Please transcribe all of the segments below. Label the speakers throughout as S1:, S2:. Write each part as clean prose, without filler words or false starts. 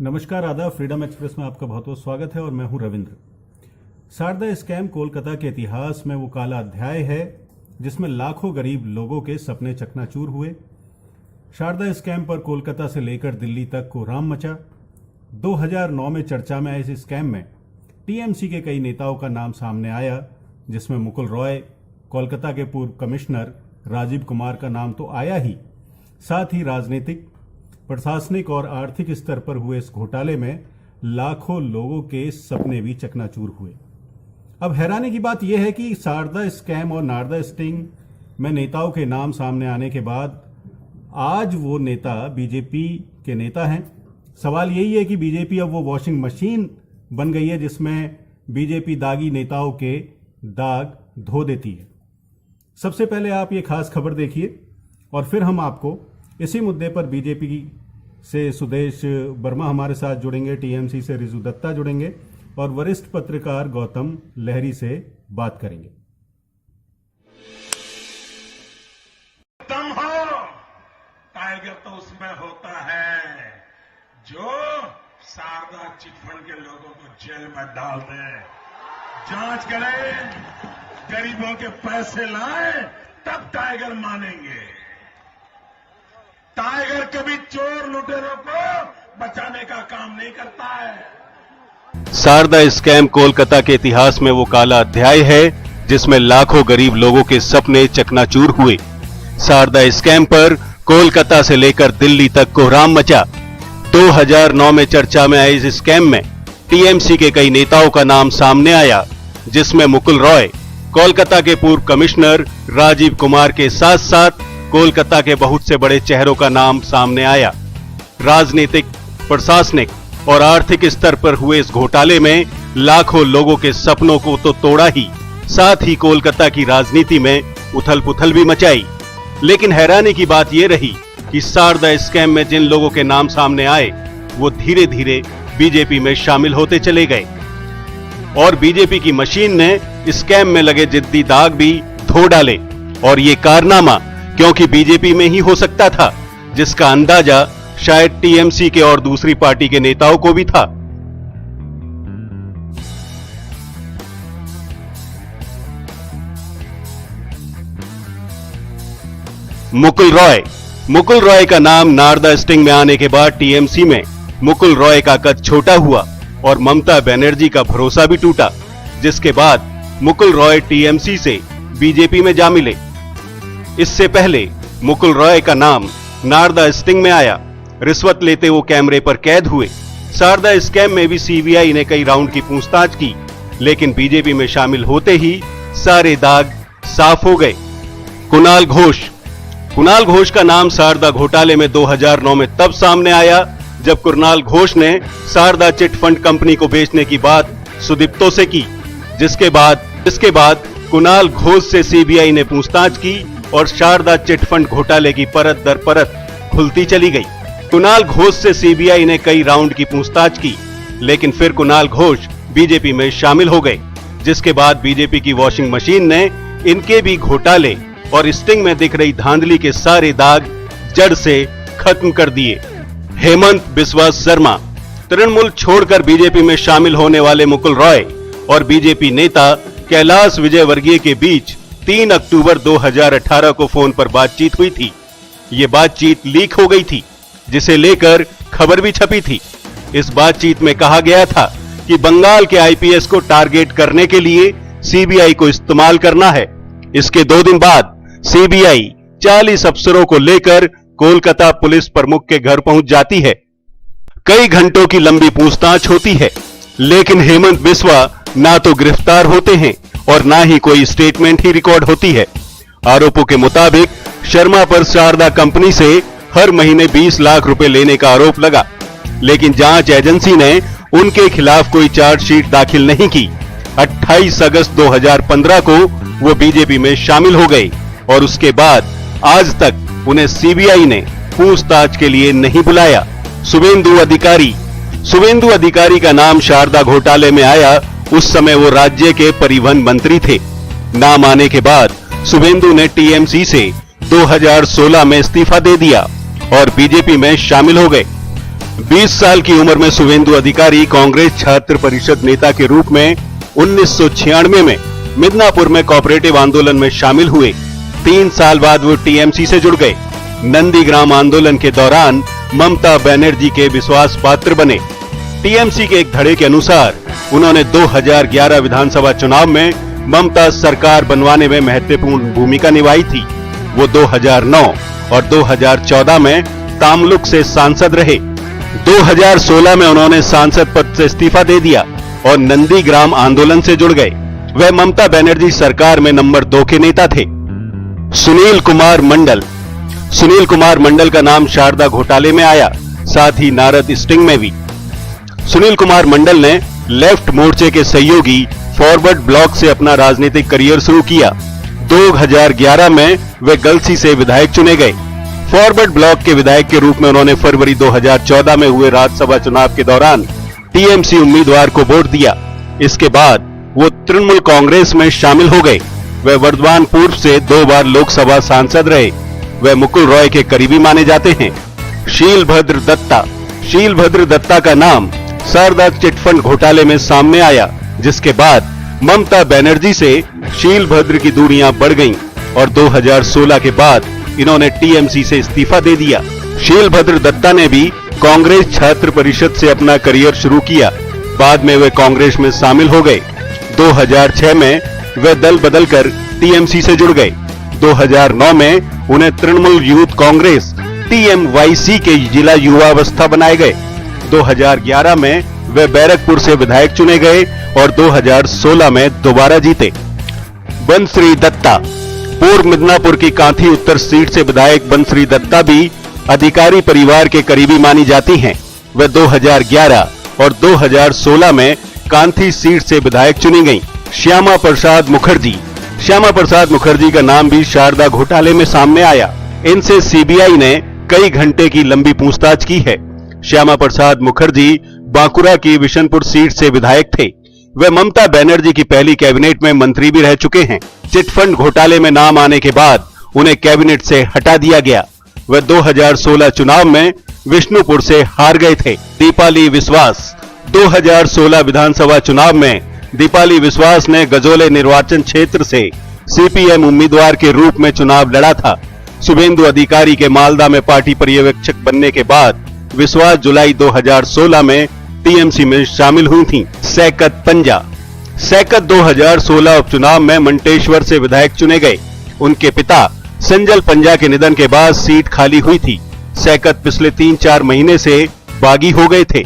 S1: नमस्कार, आदाब। Freedom express में आपका बहुत बहुत स्वागत है और मैं हूं रविंद्र। शारदा स्कैम कोलकाता के इतिहास में वो काला अध्याय है जिसमें लाखों गरीब लोगों के सपने चकनाचूर हुए। शारदा स्कैम पर कोलकाता से लेकर दिल्ली तक कोहराम मचा। 2009 में चर्चा में आए इस स्कैम में टीएमसी के कई नेताओं का नाम सामने आया, जिसमें मुकुल रॉय, कोलकाता के पूर्व कमिश्नर राजीव कुमार का नाम तो आया ही, साथ ही राजनीतिक, प्रशासनिक और आर्थिक स्तर पर हुए इस घोटाले में लाखों लोगों के सपने भी चकनाचूर हुए। अब हैरानी की बात यह है कि शारदा स्कैम और नारदा स्टिंग में नेताओं के नाम सामने आने के बाद आज वो नेता बीजेपी के नेता हैं। सवाल यही है कि बीजेपी अब वो वॉशिंग मशीन बन गई है जिसमें बीजेपी दागी नेताओं के दाग धो देती है। सबसे पहले आप ये खास खबर देखिए और फिर हम आपको इसी मुद्दे पर बीजेपी से सुदेश वर्मा हमारे साथ जुड़ेंगे, टीएमसी से रिजू दत्ता जुड़ेंगे और वरिष्ठ पत्रकार गौतम लहरी से बात करेंगे।
S2: दम हो टाइगर तो उसमें होता है जो शारदा चिटफंड के लोगों को जेल में डाल दे, जांच करे, गरीबों के पैसे लाए, तब टाइगर मानेंगे। टाइगर कभी चोर लुटेरों को बचाने का काम नहीं करता है।
S3: शारदा स्कैम कोलकाता के इतिहास में वो काला अध्याय है जिसमें लाखों गरीब लोगों के सपने चकनाचूर हुए। शारदा स्कैम पर कोलकाता से लेकर दिल्ली तक कोहराम मचा। 2009 में चर्चा में आए इस स्कैम में टीएमसी के कई नेताओं का नाम सामने आया, जिसमें मुकुल रॉय, कोलकाता के पूर्व कमिश्नर राजीव कुमार के साथ साथ कोलकाता के बहुत से बड़े चेहरों का नाम सामने आया। राजनीतिक, प्रशासनिक और आर्थिक स्तर पर हुए इस घोटाले में लाखों लोगों के सपनों को तो तोड़ा ही, साथ ही कोलकाता की राजनीति में उथल-पुथल भी मचाई। लेकिन हैरानी की बात यह रही कि शारदा स्कैम में जिन लोगों के नाम सामने आए वो धीरे धीरे बीजेपी में शामिल होते चले गए और बीजेपी की मशीन ने स्कैम में लगे जिद्दी दाग भी धो डाले। और ये कारनामा क्योंकि बीजेपी में ही हो सकता था, जिसका अंदाजा शायद टीएमसी के और दूसरी पार्टी के नेताओं को भी था। मुकुल रॉय का नाम नारदा स्टिंग में आने के बाद टीएमसी में मुकुल रॉय का कद छोटा हुआ और ममता बनर्जी का भरोसा भी टूटा, जिसके बाद मुकुल रॉय टीएमसी से बीजेपी में जा मिले। इससे पहले मुकुल रॉय का नाम नारदा स्टिंग में आया। रिश्वत लेते वो कैमरे पर कैद हुए। शारदा स्कैम में भी सीबीआई ने कई राउंड की पूछताछ की, लेकिन बीजेपी में शामिल होते ही सारे दाग साफ हो गए। कुणाल घोष का नाम शारदा घोटाले में 2009 में तब सामने आया जब कुणाल घोष ने शारदा चिट फंड कंपनी को बेचने की बात सुदीप्तो से की, जिसके बाद कुणाल घोष से सीबीआई ने पूछताछ की और शारदा चिट फंड घोटाले की परत दर परत खुलती चली गई। कुणाल घोष से सीबीआई ने कई राउंड की पूछताछ की, लेकिन फिर कुणाल घोष बीजेपी में शामिल हो गए, जिसके बाद बीजेपी की वॉशिंग मशीन ने इनके भी घोटाले और स्टिंग में दिख रही धांधली के सारे दाग जड़ से खत्म कर दिए। हेमंत बिस्वा शर्मा, तृणमूल छोड़कर बीजेपी में शामिल होने वाले मुकुल रॉय और बीजेपी नेता कैलाश विजयवर्गीय के बीच 3 अक्टूबर 2018 को फोन पर बातचीत हुई थी। ये बातचीत लीक हो गई थी, जिसे लेकर खबर भी छपी थी। इस बातचीत में कहा गया था कि बंगाल के आईपीएस को टारगेट करने के लिए सीबीआई को इस्तेमाल करना है। इसके 2 दिन बाद सीबीआई 40 अफसरों को लेकर कोलकाता पुलिस प्रमुख के घर पहुंच जाती है। कई घंटों की लंबी पूछताछ होती है, लेकिन हेमंत बिस्वा ना तो गिरफ्तार होते हैं और ना ही कोई स्टेटमेंट ही रिकॉर्ड होती है। आरोपों के मुताबिक शर्मा पर शारदा कंपनी से हर महीने 20 लाख रुपए लेने का आरोप लगा, लेकिन जांच एजेंसी ने उनके खिलाफ कोई चार्जशीट दाखिल नहीं की। 28 अगस्त 2015 को वो बीजेपी में शामिल हो गए और उसके बाद आज तक उन्हें सीबीआई ने पूछताछ के लिए नहीं बुलाया। शुभेंदु अधिकारी का नाम शारदा घोटाले में आया, उस समय वो राज्य के परिवहन मंत्री थे। नाम आने के बाद शुभेंदु ने टीएमसी से 2016 में इस्तीफा दे दिया और बीजेपी में शामिल हो गए। 20 साल की उम्र में शुभेंदु अधिकारी कांग्रेस छात्र परिषद नेता के रूप में 1996 में मिदनापुर में कोऑपरेटिव आंदोलन में शामिल हुए। 3 साल बाद वो टीएमसी से जुड़ गए। नंदीग्राम आंदोलन के दौरान ममता बनर्जी के विश्वास पात्र बने। टीएमसी के एक धड़े के अनुसार उन्होंने 2011 विधानसभा चुनाव में ममता सरकार बनवाने में महत्वपूर्ण भूमिका निभाई थी। वो 2009 और 2014 में तामलुक से सांसद रहे। 2016 में उन्होंने सांसद पद से इस्तीफा दे दिया और नंदीग्राम आंदोलन से जुड़ गए। वह ममता बनर्जी सरकार में नंबर 2 के नेता थे। सुनील कुमार मंडल का नाम शारदा घोटाले में आया, साथ ही नारद स्टिंग में भी। सुनील कुमार मंडल ने लेफ्ट मोर्चे के सहयोगी फॉरवर्ड ब्लॉक से अपना राजनीतिक करियर शुरू किया। 2011 में वे गलसी से विधायक चुने गए। फॉरवर्ड ब्लॉक के विधायक के रूप में उन्होंने फरवरी 2014 में हुए राज्यसभा चुनाव के दौरान टीएमसी उम्मीदवार को वोट दिया। इसके बाद वो तृणमूल कांग्रेस में शामिल हो गए। वे वर्धमान पूर्व से 2 बार लोकसभा सांसद रहे। वे मुकुल रॉय के करीबी माने जाते हैं। शीलभद्र दत्ता का नाम शारदा चिटफंड घोटाले में सामने आया, जिसके बाद ममता बनर्जी से शीलभद्र की दूरियां बढ़ गईं और 2016 के बाद इन्होंने टीएमसी से इस्तीफा दे दिया। शीलभद्र दत्ता ने भी कांग्रेस छात्र परिषद से अपना करियर शुरू किया। बाद में वे कांग्रेस में शामिल हो गए। 2006 में वे दल बदलकर टीएमसी से जुड़ गए। 2009 में उन्हें तृणमूल यूथ कांग्रेस टीएमवाईसी के जिला युवावस्था बनाए गए। 2011 में वे बैरकपुर से विधायक चुने गए और 2016 में दोबारा जीते। बंसरी दत्ता, पूर्व मिदनापुर की कांथी उत्तर सीट से विधायक बंसरी दत्ता भी अधिकारी परिवार के करीबी मानी जाती हैं। वे 2011 और 2016 में कांथी सीट से विधायक चुनी गईं। श्यामा प्रसाद मुखर्जी का नाम भी शारदा घोटाले में सामने आया। इनसे सीबीआई ने कई घंटे की लंबी पूछताछ की है। श्यामा प्रसाद मुखर्जी बांकुरा की विशनपुर सीट से विधायक थे। वे ममता बनर्जी की पहली कैबिनेट में मंत्री भी रह चुके हैं। चिटफंड घोटाले में नाम आने के बाद उन्हें कैबिनेट से हटा दिया गया। वे 2016 चुनाव में विष्णुपुर से हार गए थे। दीपाली विश्वास, 2016 विधानसभा चुनाव में दीपाली विश्वास ने गजोले निर्वाचन क्षेत्र से सीपीएम उम्मीदवार के रूप में चुनाव लड़ा था। शुभेंदु अधिकारी के मालदा में पार्टी पर्यवेक्षक बनने के बाद विश्वास जुलाई 2016 में टीएमसी में शामिल हुई थीं। सैकत 2016 उपचुनाव में मंटेश्वर से विधायक चुने गए। उनके पिता संजल पंजा के निधन के बाद सीट खाली हुई थी। सैकत पिछले 3-4 महीने से बागी हो गए थे।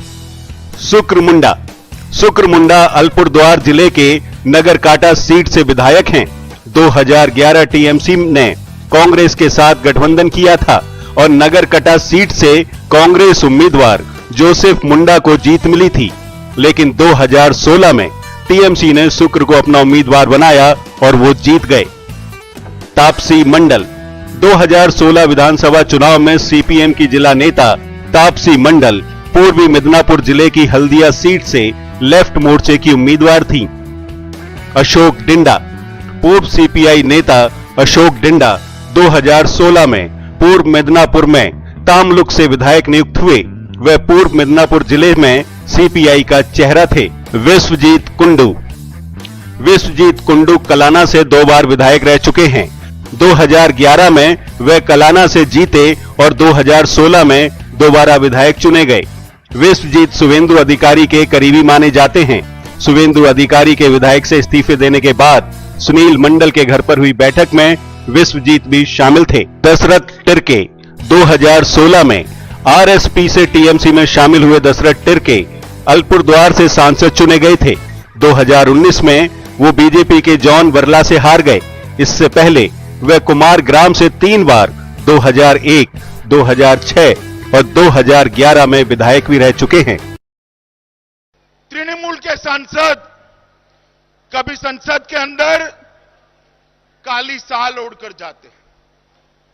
S3: शुक्र मुंडा अलीपुरद्वार जिले के नगर काटा सीट से विधायक हैं। 2011 टीएमसी ने कांग्रेस के साथ गठबंधन किया था और नगर कटा सीट से कांग्रेस उम्मीदवार जोसेफ मुंडा को जीत मिली थी, लेकिन 2016 में टीएमसी ने शुक्र को अपना उम्मीदवार बनाया और वो जीत गए। तापसी मंडल, 2016 विधानसभा चुनाव में सीपीएम की जिला नेता तापसी मंडल पूर्वी मिदनापुर जिले की हल्दिया सीट से लेफ्ट मोर्चे की उम्मीदवार थीं। अशोक डिंडा, पूर्व सीपीआई नेता अशोक डिंडा 2016 में पूर्व मिदनापुर में तामलुक से विधायक नियुक्त हुए। वे पूर्व मिदनापुर जिले में सीपीआई का चेहरा थे। विश्वजीत कुंडू कलाना से 2 बार विधायक रह चुके हैं। 2011 में वे कलाना से जीते और 2016 में दोबारा विधायक चुने गए। विश्वजीत शुभेंदु अधिकारी के करीबी माने जाते हैं। शुभेंदु अधिकारी के विधायक से इस्तीफे देने के बाद सुनील मंडल के घर पर हुई बैठक में विश्वजीत भी शामिल थे। दशरथ टिर्के, 2016 में आरएसपी से टीएमसी में शामिल हुए दशरथ टिर्के अलीपुरद्वार से सांसद चुने गए थे। 2019 में वो बीजेपी के जॉन वर्ला से हार गए। इससे पहले वे कुमार ग्राम से 3 बार 2001, 2006 और 2011 में विधायक भी रह चुके हैं।
S4: तृणमूल के सांसद कभी संसद के अंदर काली शाल ओढ़कर जाते हैं,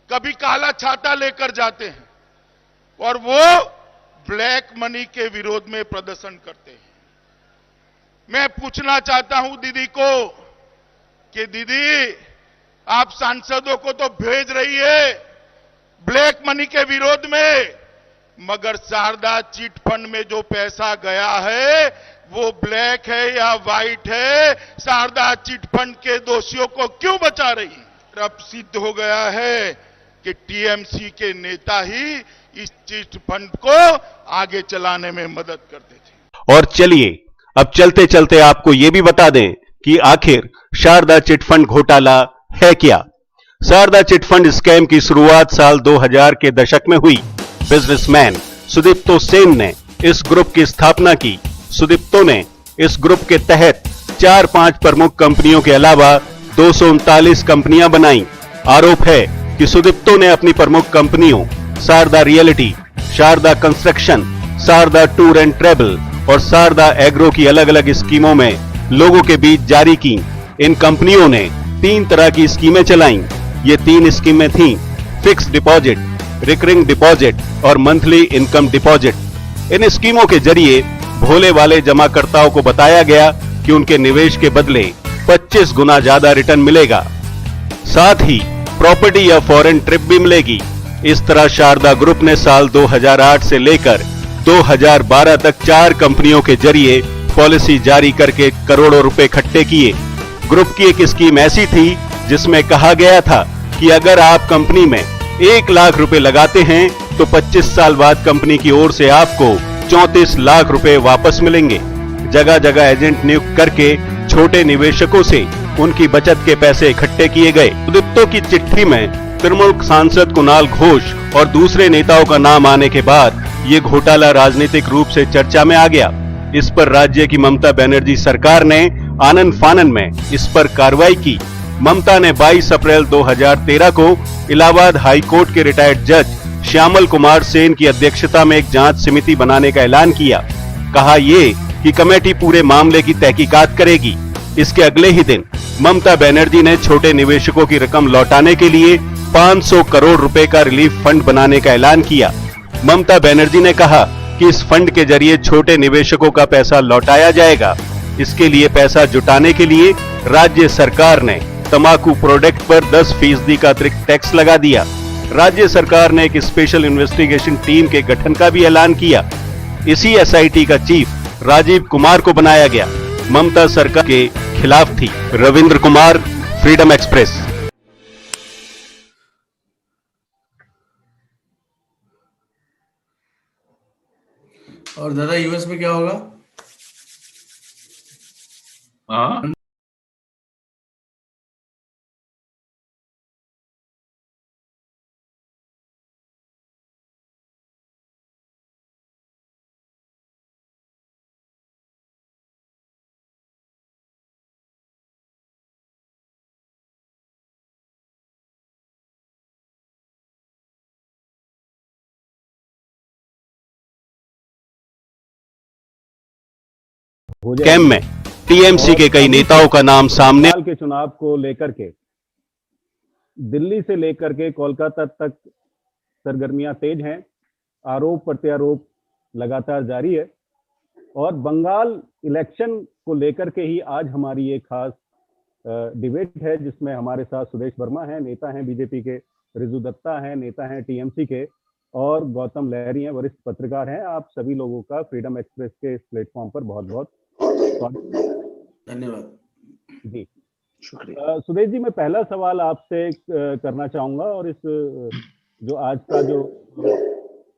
S4: कभी काला छाता लेकर जाते हैं और वो ब्लैक मनी के विरोध में प्रदर्शन करते हैं। मैं पूछना चाहता हूं दीदी को कि दीदी, आप सांसदों को तो भेज रही है ब्लैक मनी के विरोध में, मगर शारदा चिट फंड में जो पैसा गया है वो ब्लैक है या व्हाइट है, शारदा चिट फंड के दोषियों को क्यों बचा रही है? अब सिद्ध हो गया है कि टीएमसी के नेता ही इस चिट फंड को आगे चलाने में मदद करते थे।
S3: और चलिए अब चलते चलते आपको यह भी बता दें कि आखिर शारदा चिट फंड घोटाला है क्या। शारदा चिट फंड स्कैम की शुरुआत साल 2000 के दशक में हुई। बिजनेसमैन सुदीप्तो सेन ने इस ग्रुप की स्थापना की। सुदीप्तो ने इस ग्रुप के तहत 4-5 प्रमुख कंपनियों के अलावा 239 कंपनियां बनाई। आरोप है कि सुदीप्तो ने अपनी प्रमुख कंपनियों Sharda realty, Sharda construction, Sharda tour and travel और शारदा एग्रो की अलग अलग स्कीमों में लोगों के बीच जारी की। इन कंपनियों ने 3 तरह की स्कीमें चलाईं। ये 3 स्कीमें थीं: फिक्स डिपॉजिट, रिकरिंग डिपॉजिट और मंथली इनकम डिपॉजिट। इन स्कीमों के जरिए भोले वाले जमाकर्ताओं को बताया गया कि उनके निवेश के बदले 25 गुना ज्यादा रिटर्न मिलेगा, साथ ही प्रॉपर्टी या फॉरेन ट्रिप भी मिलेगी। इस तरह शारदा ग्रुप ने साल 2008 से लेकर 2012 तक 4 कंपनियों के जरिए पॉलिसी जारी करके करोड़ों रुपए इकट्ठे किए। ग्रुप की एक स्कीम ऐसी थी जिसमें कहा गया था कि अगर आप कंपनी में 1 लाख रुपए लगाते हैं तो 25 साल बाद कंपनी की ओर से आपको 34 लाख रुपए वापस मिलेंगे। जगह जगह एजेंट नियुक्त करके छोटे निवेशकों से उनकी बचत के पैसे इकट्ठे किए गए। सुदीप्तो की चिट्ठी में तृणमूल सांसद कुणाल घोष और दूसरे नेताओं का नाम आने के बाद ये घोटाला राजनीतिक रूप से चर्चा में आ गया। इस पर राज्य की ममता बनर्जी सरकार ने आनन फानन में इस पर कार्रवाई की। ममता ने 22 अप्रैल 2013 को इलाहाबाद हाई कोर्ट के रिटायर्ड जज श्यामल कुमार सेन की अध्यक्षता में एक जांच समिति बनाने का ऐलान किया। कहा ये कि कमेटी पूरे मामले की तहकीकात करेगी। इसके अगले ही दिन ममता बनर्जी ने छोटे निवेशकों की रकम लौटाने के लिए 500 करोड़ रुपए का रिलीफ फंड बनाने का ऐलान किया। ममता बनर्जी ने कहा कि इस फंड के जरिए छोटे निवेशकों का पैसा लौटाया जाएगा। इसके लिए पैसा जुटाने के लिए राज्य सरकार ने तंबाकू प्रोडक्ट पर 10% का अतिरिक्त टैक्स लगा दिया। राज्य सरकार ने एक स्पेशल इन्वेस्टिगेशन टीम के गठन का भी ऐलान किया। इसी एसआईटी का चीफ राजीव कुमार को बनाया गया। ममता सरकार के खिलाफ थी। Ravindra Kumar, freedom express.
S5: और दादा यूएस में क्या होगा?
S6: हाँ,
S3: स्कैम में टीएमसी के कई नेताओं का नाम सामने।
S1: बंगाल के चुनाव को लेकर के दिल्ली से लेकर के कोलकाता तक सरगर्मियां तेज हैं। आरोप प्रत्यारोप लगातार जारी है और बंगाल इलेक्शन को लेकर के ही आज हमारी एक खास डिबेट है, जिसमें हमारे साथ सुदेश वर्मा हैं, नेता हैं बीजेपी के, रिजू दत्ता हैं, नेता हैं टीएमसी के, और गौतम लहरी हैं, वरिष्ठ पत्रकार हैं। आप सभी लोगों का फ्रीडम एक्सप्रेस के इस प्लेटफॉर्म पर बहुत बहुत
S5: धन्यवाद
S1: जी।
S5: शुक्रिया।
S1: सुदेश जी, मैं पहला सवाल आपसे करना चाहूंगा और इस जो आज का जो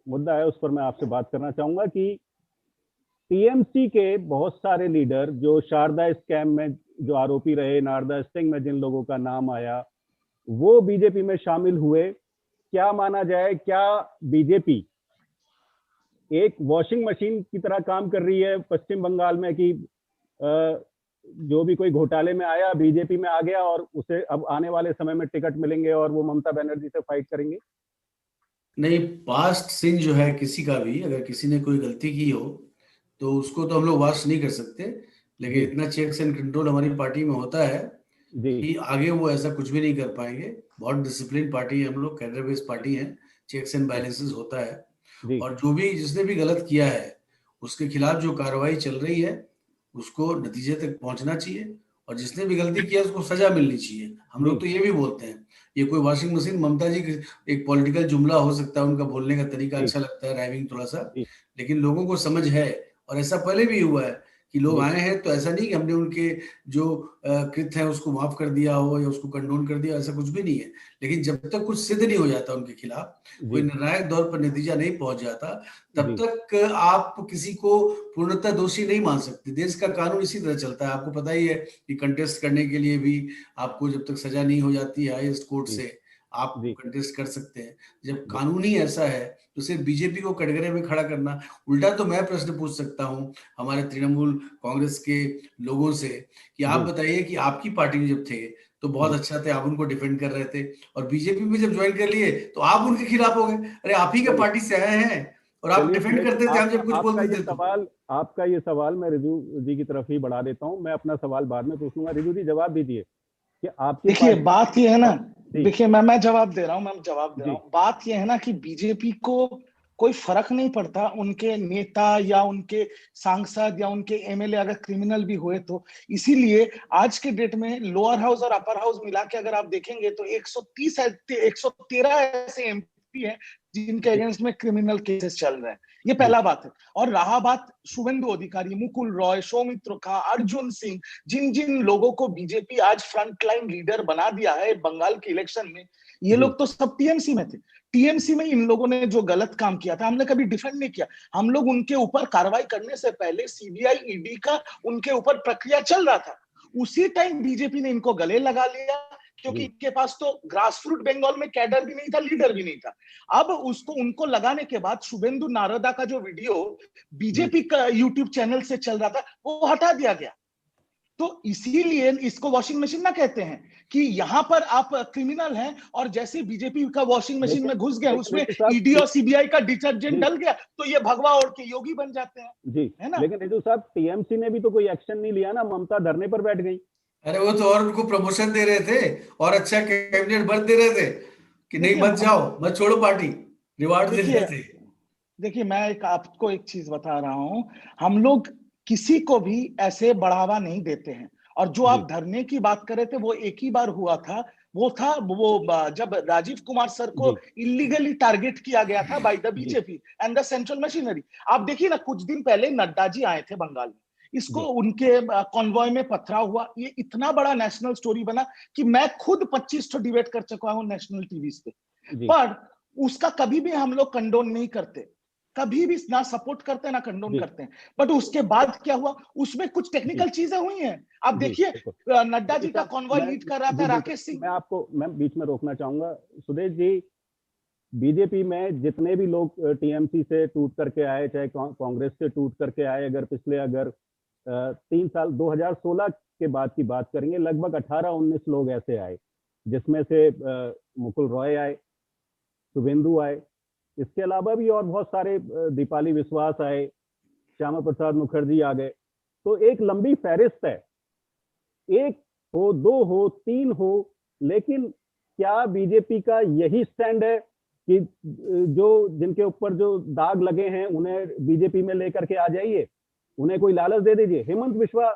S1: मुद्दा है उस पर मैं आपसे बात करना चाहूंगा कि टीएमसी के बहुत सारे लीडर जो शारदा स्कैम में जो आरोपी रहे, नारदा स्टिंग में जिन लोगों का नाम आया, वो बीजेपी में शामिल हुए। क्या माना जाए, क्या बीजेपी एक वॉशिंग मशीन की तरह काम कर रही है पश्चिम बंगाल में कि जो भी कोई घोटाले में आया बीजेपी में आ गया और उसे अब आने वाले समय में टिकट मिलेंगे और वो ममता बनर्जी से फाइट करेंगे?
S5: नहीं, पास्ट सिन जो है किसी का भी, अगर किसी ने कोई गलती की हो तो उसको तो हम लोग वाश नहीं कर सकते, लेकिन इतना चेक्स एंड कंट्रोल हमारी पार्टी में होता है कि आगे वो ऐसा कुछ भी नहीं कर पाएंगे। बहुत डिसिप्लिन पार्टी है हम लोग, कैडर बेस्ड पार्टी है, चेक्स एंड बैलेंसेस होता है। और जो भी जिसने भी गलत किया है उसके खिलाफ जो कार्रवाई चल रही है उसको नतीजे तक पहुंचना चाहिए और जिसने भी गलती किया उसको सजा मिलनी चाहिए। हम लोग तो ये भी बोलते हैं, ये कोई वॉशिंग मशीन ममता जी एक पॉलिटिकल जुमला हो सकता है, उनका बोलने का तरीका अच्छा लगता है, राइमिंग थोड़ा सा, लेकिन लोगों को समझ है। और ऐसा पहले भी हुआ है कि लोग आए हैं, तो ऐसा नहीं कि हमने उनके जो कृत्य है उसको माफ कर दिया हो या उसको कंडोन कर दिया, ऐसा कुछ भी नहीं है। लेकिन जब तक कुछ सिद्ध नहीं हो जाता उनके खिलाफ, कोई निर्णायक दौर पर नतीजा नहीं पहुंच जाता, तब तक आप किसी को पूर्णतः दोषी नहीं मान सकते। देश का कानून इसी तरह चलता है, आपको पता ही है कि कंटेस्ट करने के लिए भी आपको जब तक सजा नहीं हो जाती है हाईएस्ट कोर्ट से, आप कंटेस्ट कर सकते हैं। जब कानून ही ऐसा है तो सिर्फ बीजेपी को कटघरे में खड़ा करना, उल्टा तो मैं प्रश्न पूछ सकता हूं हमारे तृणमूल कांग्रेस के लोगों से कि आप बताइए कि आपकी पार्टी में जब थे तो बहुत अच्छा थे, आप उनको डिफेंड कर रहे थे, और बीजेपी में जब ज्वाइन कर लिए तो आप उनके खिलाफ हो गए। अरे आप ही के पार्टी से आए हैं और आप डिफेंड करते थे, हम जब कुछ बोलते थे।
S1: आपका ये सवाल मैं रिजू जी की तरफ ही बढ़ा देता हूं, मैं अपना सवाल बाद में पूछूंगा। रिजू जी जवाब दीजिए कि आपकी
S6: देखिए बात ये है ना, देखिए मैं जवाब दे रहा हूँ, बात ये है ना कि बीजेपी को कोई फर्क नहीं पड़ता उनके नेता या उनके सांसद या उनके एमएलए अगर क्रिमिनल भी हुए तो। इसीलिए आज के डेट में लोअर हाउस और अपर हाउस मिला के अगर आप देखेंगे तो 113 ऐसे एमपी हैं जिनके अगेंस्ट में क्रिमिनल केसेस चल रहे हैं। ये पहला बात है। और रहा बात शुभेंदु अधिकारी, मुकुल रॉय, सौमित्र खा, अर्जुन सिंह, जिन जिन लोगों को बीजेपी आज फ्रंटलाइन लीडर बना दिया है बंगाल के इलेक्शन में, ये लोग तो सब टीएमसी में थे। टीएमसी में इन लोगों ने जो गलत काम किया था हमने कभी डिफेंड नहीं किया। हम लोग उनके ऊपर कार्रवाई करने से पहले सीबीआई ईडी का उनके ऊपर प्रक्रिया चल रहा था, उसी टाइम बीजेपी ने इनको गले लगा लिया, क्योंकि इनके पास तो ग्रासरूट बंगाल में कैडर भी नहीं था, लीडर भी नहीं था। अब उनको लगाने के बाद शुभेंदु नारदा का जो वीडियो बीजेपी का यूट्यूब चैनल से चल रहा था वो हटा दिया गया। तो इसीलिए इसको वॉशिंग मशीन ना कहते हैं कि यहां पर आप क्रिमिनल हैं और जैसे बीजेपी का वॉशिंग मशीन में घुस गए, उसमें ईडी और सीबीआई का डिटर्जेंट डल गया तो ये भगवा ओढ़ के योगी बन जाते हैं जी, है ना।
S1: लेकिन रिजू साहब टीएमसी ने भी तो कोई एक्शन नहीं लिया ना, ममता धरने पर बैठ गई।
S5: अरे वो तो और उनको प्रमोशन दे रहे थे और अच्छा कैबिनेट बर्थ दे रहे थे कि नहीं मत जाओ, मत छोड़ो पार्टी, रिवार्ड दे रहे थे।
S6: देखिए मैं आपको एक चीज बता रहा हूं, हम लोग किसी को भी ऐसे बढ़ावा नहीं देते हैं। और जो आप धरने की बात कर रहे थे वो एक ही बार हुआ था, वो जब राजीव कुमार सर को इलीगली टारगेट किया गया था by the BJP and the central machinery. आप देखिए ना, कुछ दिन पहले नड्डा जी आए थे बंगाल में, इसको उनके कॉन्वॉय में पथराव हुआ, ये इतना बड़ा नेशनल स्टोरी बना कि मैं खुद 25 तो डिबेट कर चुका हूं नेशनल टीवीज पे, पर उसका कभी भी हम लोग कंडोन नहीं करते, कभी भी ना सपोर्ट करते ना कंडोन करते हैं। बट उसके बाद क्या हुआ, उसमें कुछ टेक्निकल चीजें हुई हैं। आप देखिए नड्डा जी का कॉन्वॉय लीड कर रहा था राकेश सिंह।
S1: मैं बीच में रोकना चाहूंगा सुदेश जी, बीजेपी में जितने भी लोग टीएमसी से टूट करके आए, चाहे कांग्रेस से टूट करके आए, अगर 3 साल 2016 के बाद की बात करेंगे, लगभग 18-19 लोग ऐसे आए, जिसमें से मुकुल रॉय आए, शुभेंदु आए, इसके अलावा भी और बहुत सारे, दीपाली विश्वास आए, श्यामा प्रसाद मुखर्जी आ गए। तो एक लंबी फहरिस्त है, 1 हो 2 हो 3 हो, लेकिन क्या बीजेपी का यही स्टैंड है कि जिनके ऊपर जो दाग लगे हैं उन्हें बीजेपी में लेकर के आ जाइए, उन्हें कोई लालच दे दीजिए। हेमंत बिस्वा,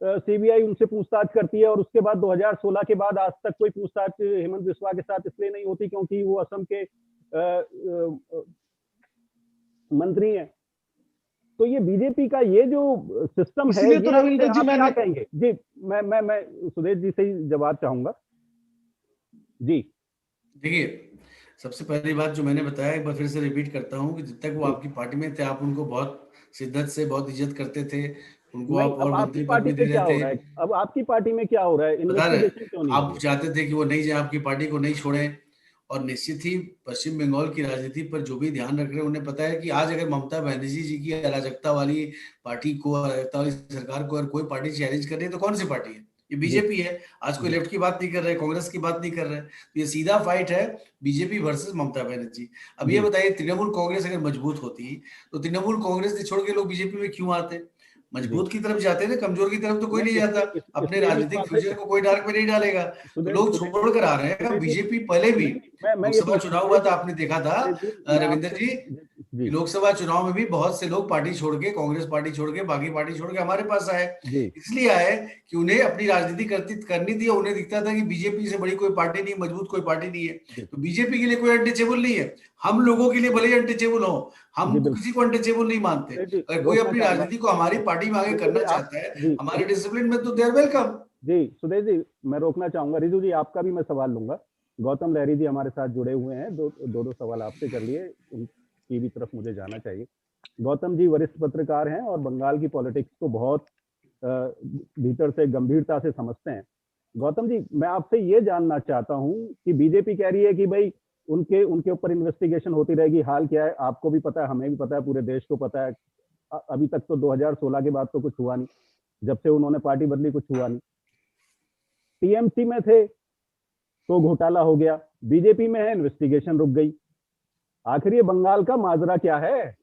S1: सीबीआई उनसे पूछताछ करती है और उसके बाद 2016 के बाद आज तक कोई पूछताछ हेमंत बिस्वा के साथ इसलिए नहीं होती क्योंकि वो असम के मंत्री हैं। तो ये बीजेपी का ये जो सिस्टम है,
S6: तो रविंद्र जी
S1: क्या कहेंगे जी? मैं सुदेश जी से ही जवाब चाहूंगा जी।
S5: देखिए, सबसे पहली बात जो मैंने बताया, एक बार फिर से रिपीट करता हूँ कि जब तक वो आपकी पार्टी में थे, आप उनको बहुत शिद्दत से बहुत इज्जत करते थे, उनको आप और मंत्री पद भी दे रहे थे।
S1: अब आपकी पार्टी में क्या हो रहा है?
S5: आप चाहते थे कि वो नहीं जाए, आपकी पार्टी को नहीं छोड़े, और निश्चित ही पश्चिम बंगाल की राजनीति पर जो भी ध्यान रख रहे हैं उन्हें पता है कि आज अगर ममता बनर्जी जी की अराजकता वाली पार्टी को, अराजकता वाली सरकार को अगर कोई पार्टी चैलेंज कर रही है तो कौन सी पार्टी है? ये बीजेपी है। आज कोई लेफ्ट की बात नहीं कर रहे, कांग्रेस की बात नहीं कर रहे, तो ये सीधा फाइट है बीजेपी वर्सेस ममता बनर्जी। अब ये बताइए, तृणमूल कांग्रेस अगर मजबूत होती तो तृणमूल कांग्रेस ने छोड़ के लोग बीजेपी में क्यों आते? मजबूत की तरफ जाते हैं, कमजोर की तरफ तो कोई नहीं जाता। अपने राजनीतिक फ्यूचर को कोई डार्क में नहीं डालेगा, तो लोग छोड़कर आ रहे हैं। बीजेपी पहले भी लोकसभा चुनाव हुआ था, आपने देखा था रविंद्र जी, कि लोकसभा चुनाव में भी बहुत से लोग पार्टी छोड़ के, कांग्रेस पार्टी छोड़ के, बाकी पार्टी छोड़ के हमारे पास आए। इसलिए आए कि उन्हें अपनी राजनीति करनी थी। उन्हें दिखता था कि बीजेपी से बड़ी कोई पार्टी नहीं, मजबूत कोई पार्टी नहीं है, तो बीजेपी के लिए कोई अनटचेबल नहीं है। हम लोगों के लिए भले ही अनटचेबल हो, हम किसी को अनटचेबल नहीं मानते। अगर कोई अपनी राजनीति को हमारी पार्टी में आगे करना चाहता है हमारे डिसिप्लिन में, तो दे आर वेलकम।
S1: जी सुदेश जी, मैं रोकना चाहूंगा। रिजू जी, आपका भी मैं सवाल लूंगा। गौतम लहरी जी हमारे साथ जुड़े हुए हैं, दो सवाल आपसे कर लिए, उनकी भी तरफ मुझे जाना चाहिए। गौतम जी वरिष्ठ पत्रकार हैं और बंगाल की पॉलिटिक्स को बहुत भीतर से गंभीरता से समझते हैं। गौतम जी, मैं आपसे ये जानना चाहता हूं कि बीजेपी कह रही है कि भाई उनके ऊपर इन्वेस्टिगेशन होती रहेगी। हाल क्या है आपको भी पता है, हमें भी पता है, पूरे देश को पता है। अभी तक तो 2016 के बाद तो कुछ हुआ नहीं, जब से उन्होंने पार्टी बदली कुछ हुआ नहीं। टीएमसी में थे तो घोटाला हो गया, बीजेपी में है इन्वेस्टिगेशन रुक गई। आखिर ये बंगाल का माजरा क्या है?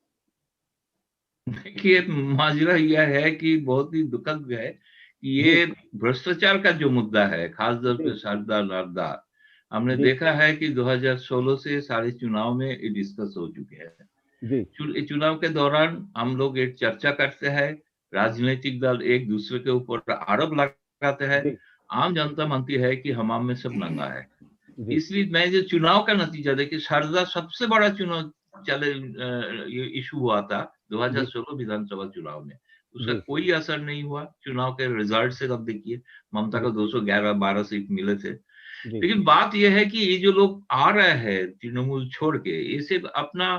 S7: देखिए, माजरा यह है कि बहुत ही दुखद है कि ये भ्रष्टाचार का जो मुद्दा है, खासतौर पे शारदा लाडा, हमने देखा है कि 2016 से सारे चुनाव में ये डिस्कस हो चुके हैं। चुनाव के दौरान हम लोग एक चर्चा करते हैं, राजनीतिक दल एक दूसरे के ऊपर आरोप लगाते हैं, आम जनता मानती है कि हमाम में सब नंगा है। इसलिए मैं जो चुनाव का नतीजा देखिए, शारदा सबसे बड़ा चुनाव इशू हुआ था 2016 विधानसभा चुनाव में, उसका कोई असर नहीं हुआ। चुनाव के रिजल्ट से अब देखिए, ममता को 211-12 सीट मिले थे। लेकिन बात यह है कि ये जो लोग आ रहे हैं तृणमूल छोड़ के, इसे अपना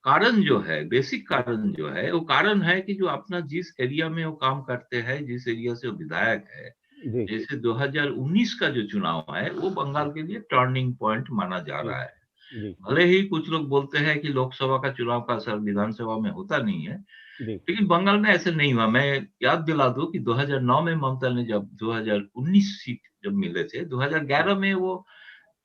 S7: कारण जो है, बेसिक कारण जो है, वो कारण है कि जो अपना जिस एरिया में वो काम करते हैं, जिस एरिया से वो विधायक है, जैसे 2019 का जो चुनाव है वो बंगाल के लिए टर्निंग पॉइंट माना जा रहा है। भले ही कुछ लोग बोलते हैं कि लोकसभा का चुनाव का असर विधानसभा में होता नहीं है, लेकिन बंगाल में ऐसे नहीं हुआ। मैं याद दिला दूं कि 2009 में ममता ने जब 2019 सीट जब मिले थे, 2011 में वो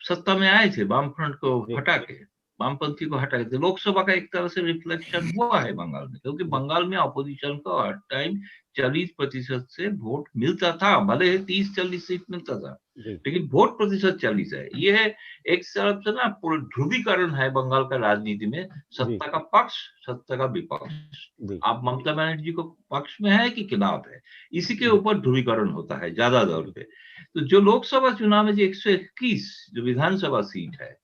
S7: सत्ता में आए थे वामफ्रंट को हटा के, वामपंथी को हटा के। लोकसभा का एक तरह से रिफ्लेक्शन हुआ है बंगाल में, क्योंकि बंगाल में अपोजिशन को हर टाइम 40% से वोट मिलता था, भले ही 30-40 सीट मिलता था, लेकिन वोट प्रतिशत 40 है। ये एक तरफ से ना पूरा ध्रुवीकरण है बंगाल का राजनीति में, सत्ता का पक्ष, सत्ता का विपक्ष। आप ममता बनर्जी को पक्ष में है कि खिलाफ है, इसी के ऊपर ध्रुवीकरण होता है ज्यादा दौर पे। तो जो लोकसभा चुनाव में जो 121 जो विधानसभा सीट है,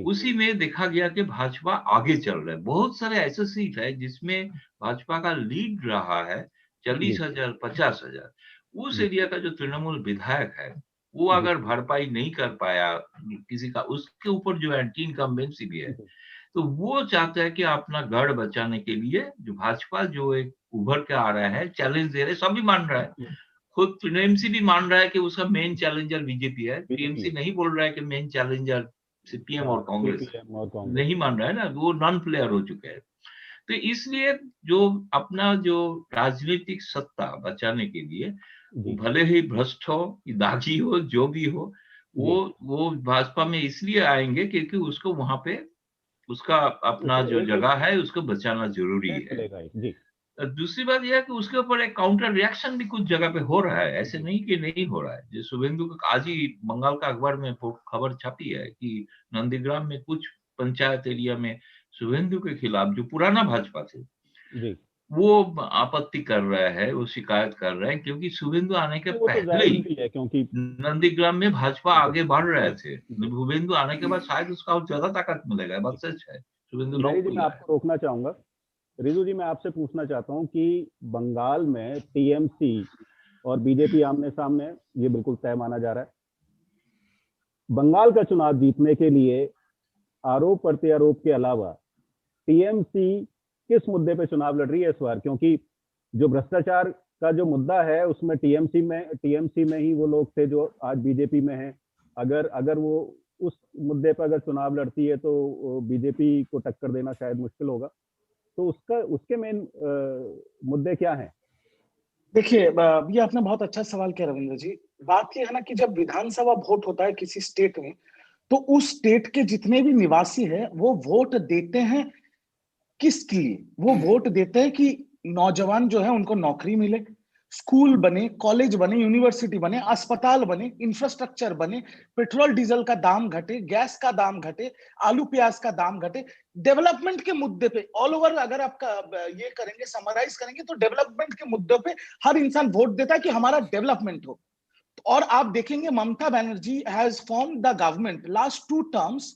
S7: उसी में देखा गया कि भाजपा आगे चल रहा है। बहुत सारे ऐसे सीट है जिसमें भाजपा का लीड रहा है 40,000, 50,000। उस एरिया का जो तृणमूल विधायक है वो अगर भरपाई नहीं कर पाया किसी का, उसके ऊपर जो एंटी इनकम्बेंसी भी है, तो वो चाहता है कि अपना गढ़ बचाने के लिए जो भाजपा जो एक उभर के आ रहा है, चैलेंज दे रहे, सभी मान रहा है, खुद टीएमसी भी मान रहा है कि उसका मेन चैलेंजर बीजेपी है। टीएमसी नहीं बोल रहा है कि मेन चैलेंजर सीपीएम और कांग्रेस नहीं मान रहा है ना, वो नॉन प्लेयर हो चुके हैं। तो इसलिए जो अपना जो राजनीतिक सत्ता बचाने के लिए, भले ही भ्रष्ट हो, दागी हो, जो भी हो, वो भाजपा में इसलिए आएंगे क्योंकि उसको वहां पे उसका अपना जो जगह है उसको बचाना जरूरी है। दूसरी बात यह है कि उसके ऊपर एक काउंटर रिएक्शन भी कुछ जगह पे हो रहा है, ऐसे नहीं कि नहीं हो रहा है। जो शुभेंदु का आज ही बंगाल का अखबार में खबर छपी है कि नंदीग्राम में कुछ पंचायत एरिया में शुभेंदु के खिलाफ जो पुराना भाजपा थे वो आपत्ति कर रहा है, वो शिकायत कर रहे हैं, क्योंकि शुभेंदु आने के पहले ही
S1: क्योंकि
S7: नंदीग्राम में भाजपा आगे बढ़ रहे थे। शुभेंदु आने के बाद शायद उसका और ज्यादा ताकत मिलेगा, बात सच है। शुभेंदु
S1: मैं आपको रोकना चाहूंगा। रिजू जी, मैं आपसे पूछना चाहता हूं कि बंगाल में टीएमसी और बीजेपी आमने सामने, ये बिल्कुल तय माना जा रहा है। बंगाल का चुनाव जीतने के लिए आरोप प्रत्यारोप के अलावा टीएमसी किस मुद्दे पे चुनाव लड़ रही है इस बार? क्योंकि जो भ्रष्टाचार का जो मुद्दा है उसमें टीएमसी में ही वो लोग थे जो आज बीजेपी में हैं। अगर वो उस मुद्दे पर अगर चुनाव लड़ती है तो बीजेपी को टक्कर देना शायद मुश्किल होगा। तो उसके मेन मुद्दे क्या हैं?
S6: देखिए, ये आपने बहुत अच्छा सवाल किया रविंद्र जी। बात ये है ना कि जब विधानसभा वोट होता है किसी स्टेट में, तो उस स्टेट के जितने भी निवासी हैं वो वोट देते हैं किसके लिए? वो वोट देते हैं कि नौजवान जो है उनको नौकरी मिले, स्कूल बने, कॉलेज बने, यूनिवर्सिटी बने, अस्पताल बने, इंफ्रास्ट्रक्चर बने, पेट्रोल डीजल का दाम घटे, गैस का दाम घटे, आलू प्याज का दाम घटे। डेवलपमेंट के मुद्दे पे ऑल ओवर अगर आपका ये करेंगे, समराइज करेंगे, तो डेवलपमेंट के मुद्दों पे हर इंसान वोट देता है कि हमारा डेवलपमेंट हो। और आप देखेंगे Mamata Banerjee has form the government last 2 terms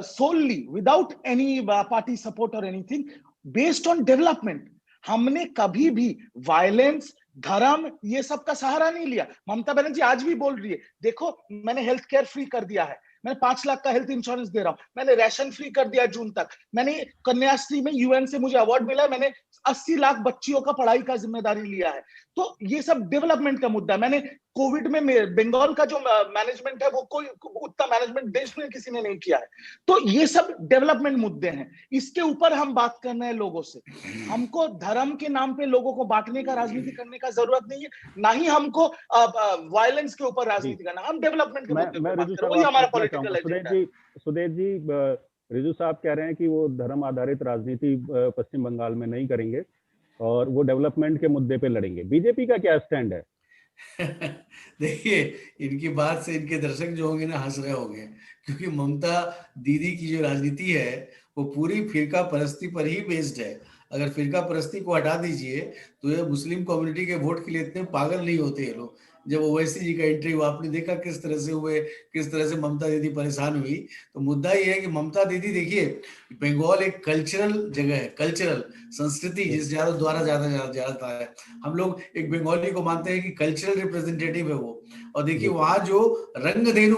S6: solely without any party support or anything based on development। हमने कभी भी वायलेंस, धर्म, ये सब का सहारा नहीं लिया। ममता बनर्जी आज भी बोल रही है, देखो मैंने हेल्थ केयर फ्री कर दिया है, मैं 5 लाख का हेल्थ इंश्योरेंस दे रहा हूं, मैंने राशन फ्री कर दिया जून तक, मैंने कन्याश्री में यूएन से मुझे अवार्ड मिला, मैंने 80 लाख बच्चियों का पढ़ाई का जिम्मेदारी लिया है। तो ये सब डेवलपमेंट का मुद्दा है। मैंने कोविड में बंगाल का जो मैनेजमेंट है वो कोई उतना मैनेजमेंट देश में किसी ने नहीं किया है। तो ये सब डेवलपमेंट मुद्दे हैं, इसके ऊपर हम बात करना है लोगों से। हमको धर्म के नाम पे लोगों को बांटने का, राजनीति करने का जरूरत नहीं है, ना ही हमको वायलेंस के ऊपर राजनीति करना। हम डेवलपमेंट के मुद्दे पे बात करें, वही हमारा पॉलिटिकल एजेंडा है।
S1: सुदेश जी, रिजू साहब कह रहे हैं कि वो धर्म आधारित राजनीति पश्चिम बंगाल में नहीं करेंगे और वो डेवलपमेंट के मुद्दे पे लड़ेंगे। बीजेपी का क्या स्टैंड है?
S5: देखिए, इनकी बात से इनके दर्शक जो होंगे ना हंस रहे होंगे, क्योंकि ममता दीदी की जो राजनीति है वो पूरी फिरका परस्ती पर ही बेस्ड है। अगर फिरका परस्ती को हटा दीजिए तो ये मुस्लिम कम्युनिटी के वोट के लिए इतने पागल नहीं होते ये लोग। जब ओवैसी जी का एंट्री हुआ, आपने देखा किस तरह से हुए, किस तरह से ममता दीदी परेशान हुई। तो मुद्दा ये है कि ममता दीदी, देखिए बंगाल एक कल्चरल जगह है, कल्चरल संस्कृति जिस द्वारा ज्यादा जाता है। हम लोग एक बंगाली को मानते हैं कि कल्चरल रिप्रेजेंटेटिव है वो। और देखिए वहां जो रंगधेनु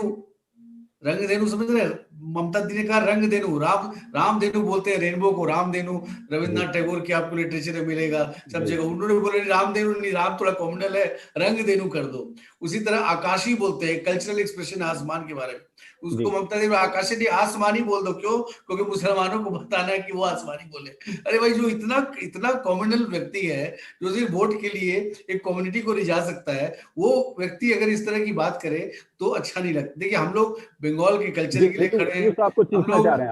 S5: समझ रहे हैं, ममता दीदी ने कहा रंगधेनु, रामधेनु बोलते हैं रेनबो को, रामधेनु रविन्द्रनाथ टैगोर की आपको लिटरेचर में मिलेगा सब जगह। उन्होंने बोले रामधेनु नहीं, राम थोड़ा कॉमनल है, रंगधेनु कर दो। उसी तरह आकाशी बोलते हैं, कल्चरल एक्सप्रेशन आसमान के बारे में, उसको ममता दीदी आकाशी नहीं आसमानी बोल दो। क्यों? क्योंकि मुसलमानों को बताना है कि वो आसमानी बोले। अरे भाई, जो इतना कॉमनल व्यक्ति है, जो सिर्फ वोट के लिए एक कम्युनिटी को रिझा सकता है, वो व्यक्ति अगर इस तरह की बात करे तो अच्छा नहीं लगता। देखिए, हम लोग बंगाल के कल्चर के लिए खड़े हैं।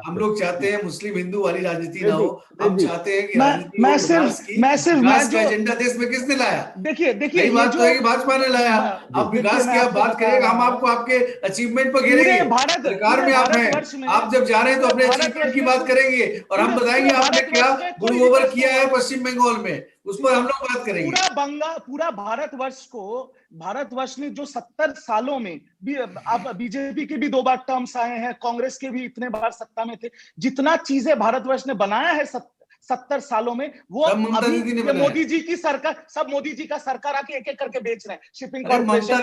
S5: हम लोग चाहते हैं मुस्लिम हिंदू वाली राजनीति ना हो। हम चाहते हैं कि राजनीति एजेंडा देश में किसने लाया? देखिए बात तो है कि भाजपा ने लाया। अब विकास की आप बात करेंगे, हम आपको आपके अचीवमेंट पर घेरेंगे। सरकार में आप हैं, आप जब जा रहे हैं तो अपने अचीवमेंट की बात करेंगे और हम बताएंगे आपने क्या गुरु गोबर किया है पश्चिम बंगाल में, उस पर हम लोग बात करेंगे।
S6: पूरा भारतवर्ष ने जो 70 सालों में भी, अब बीजेपी के भी 2 बार टर्म्स आए हैं, कांग्रेस के भी इतने बार सत्ता में थे, जितना चीजें भारतवर्ष ने बनाया है 70 सालों में, वो अभी मोदी जी की सरकार, सब मोदी जी का सरकार आके एक एक करके बेच रहे हैं। शिपिंग कॉर्पोरेशन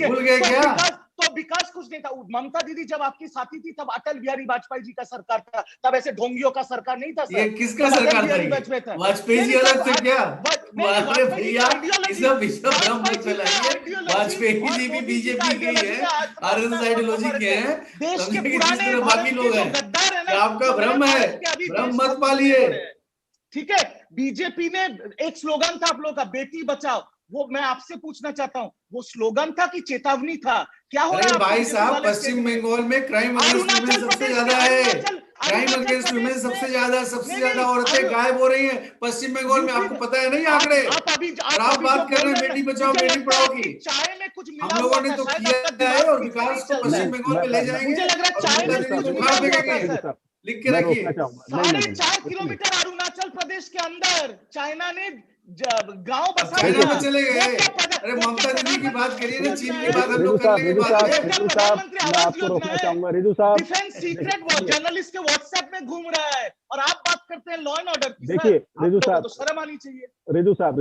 S5: भूल गए क्या?
S6: तो विकास कुछ नहीं था। ममता दीदी जब आपकी साथी थी तब अटल बिहारी वाजपेयी जी का सरकार था, तब ऐसे ढोंगियों का सरकार नहीं था।
S5: ये किसका सरकार था? वाजपेयी जी अलग थे क्या? अरे भैया, वाजपेयी जी भी बीजेपी के ही है, आरएसएस आइडियोलॉजी के हैं।
S6: देश के पुराने
S5: बाकी लोग हैं, आपका भ्रम है, भ्रम मत पालिए।
S6: ठीक है, बीजेपी ने एक स्लोगन था आप लोगों का, बेटी बचाओ, वो मैं आपसे पूछना चाहता हूँ, वो स्लोगन था कि चेतावनी था? क्या हो रहा है
S5: भाई साहब? पश्चिम बंगाल में क्राइम अगेंस्ट वुमेन सबसे ज्यादा है, क्राइम अगेंस्ट वुमेन सबसे ज्यादा औरतें गायब हो रही हैं पश्चिम बंगाल में। आपको पता है नहीं आंकड़े? आप बात कर रहे हैं बेटी बचाओ बेटी पढ़ाओ की।
S6: चाय में कुछ
S5: हम लोगों ने तो किया है और विकास को पश्चिम बंगाल में ले जाएंगे।
S6: मुझे लग रहा है
S5: लिख के रखिए,
S6: 4.5 किलोमीटर अरुणाचल प्रदेश के अंदर चाइना ने गांव बसा,
S5: चाइना में चले गए। अरे ममता दीदी की बात करिए ना, चीन की बात हम लोग करने की बात
S1: मैं आपको रोकना चाहूंगा। रिजू साहब,
S6: डिफेंस सीक्रेट जर्नलिस्ट के व्हाट्सएप में घूम रहा है और आप बात करते हैं लॉ एंड ऑर्डर की।
S1: देखिए रिजू साहब,
S6: तो शर्म आनी चाहिए।
S1: रिजू साहब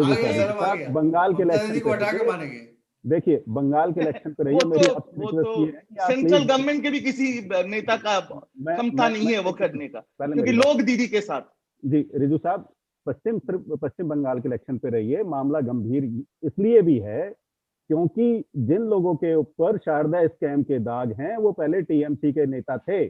S1: बंगाल के इलेक्शन
S5: को हटा के मानेंगे।
S1: देखिए, बंगाल के इलेक्शन पे रहिए, मेरी
S6: सेंट्रल गवर्नमेंट के भी किसी नेता का क्षमता नहीं है वो करने का, क्योंकि लोग दीदी के साथ।
S1: जी रिजू साहब, पश्चिम बंगाल के इलेक्शन पे रहिए। मामला गंभीर इसलिए भी है क्योंकि जिन लोगों के ऊपर शारदा स्कैम के दाग हैं वो पहले टीएमसी के नेता थे,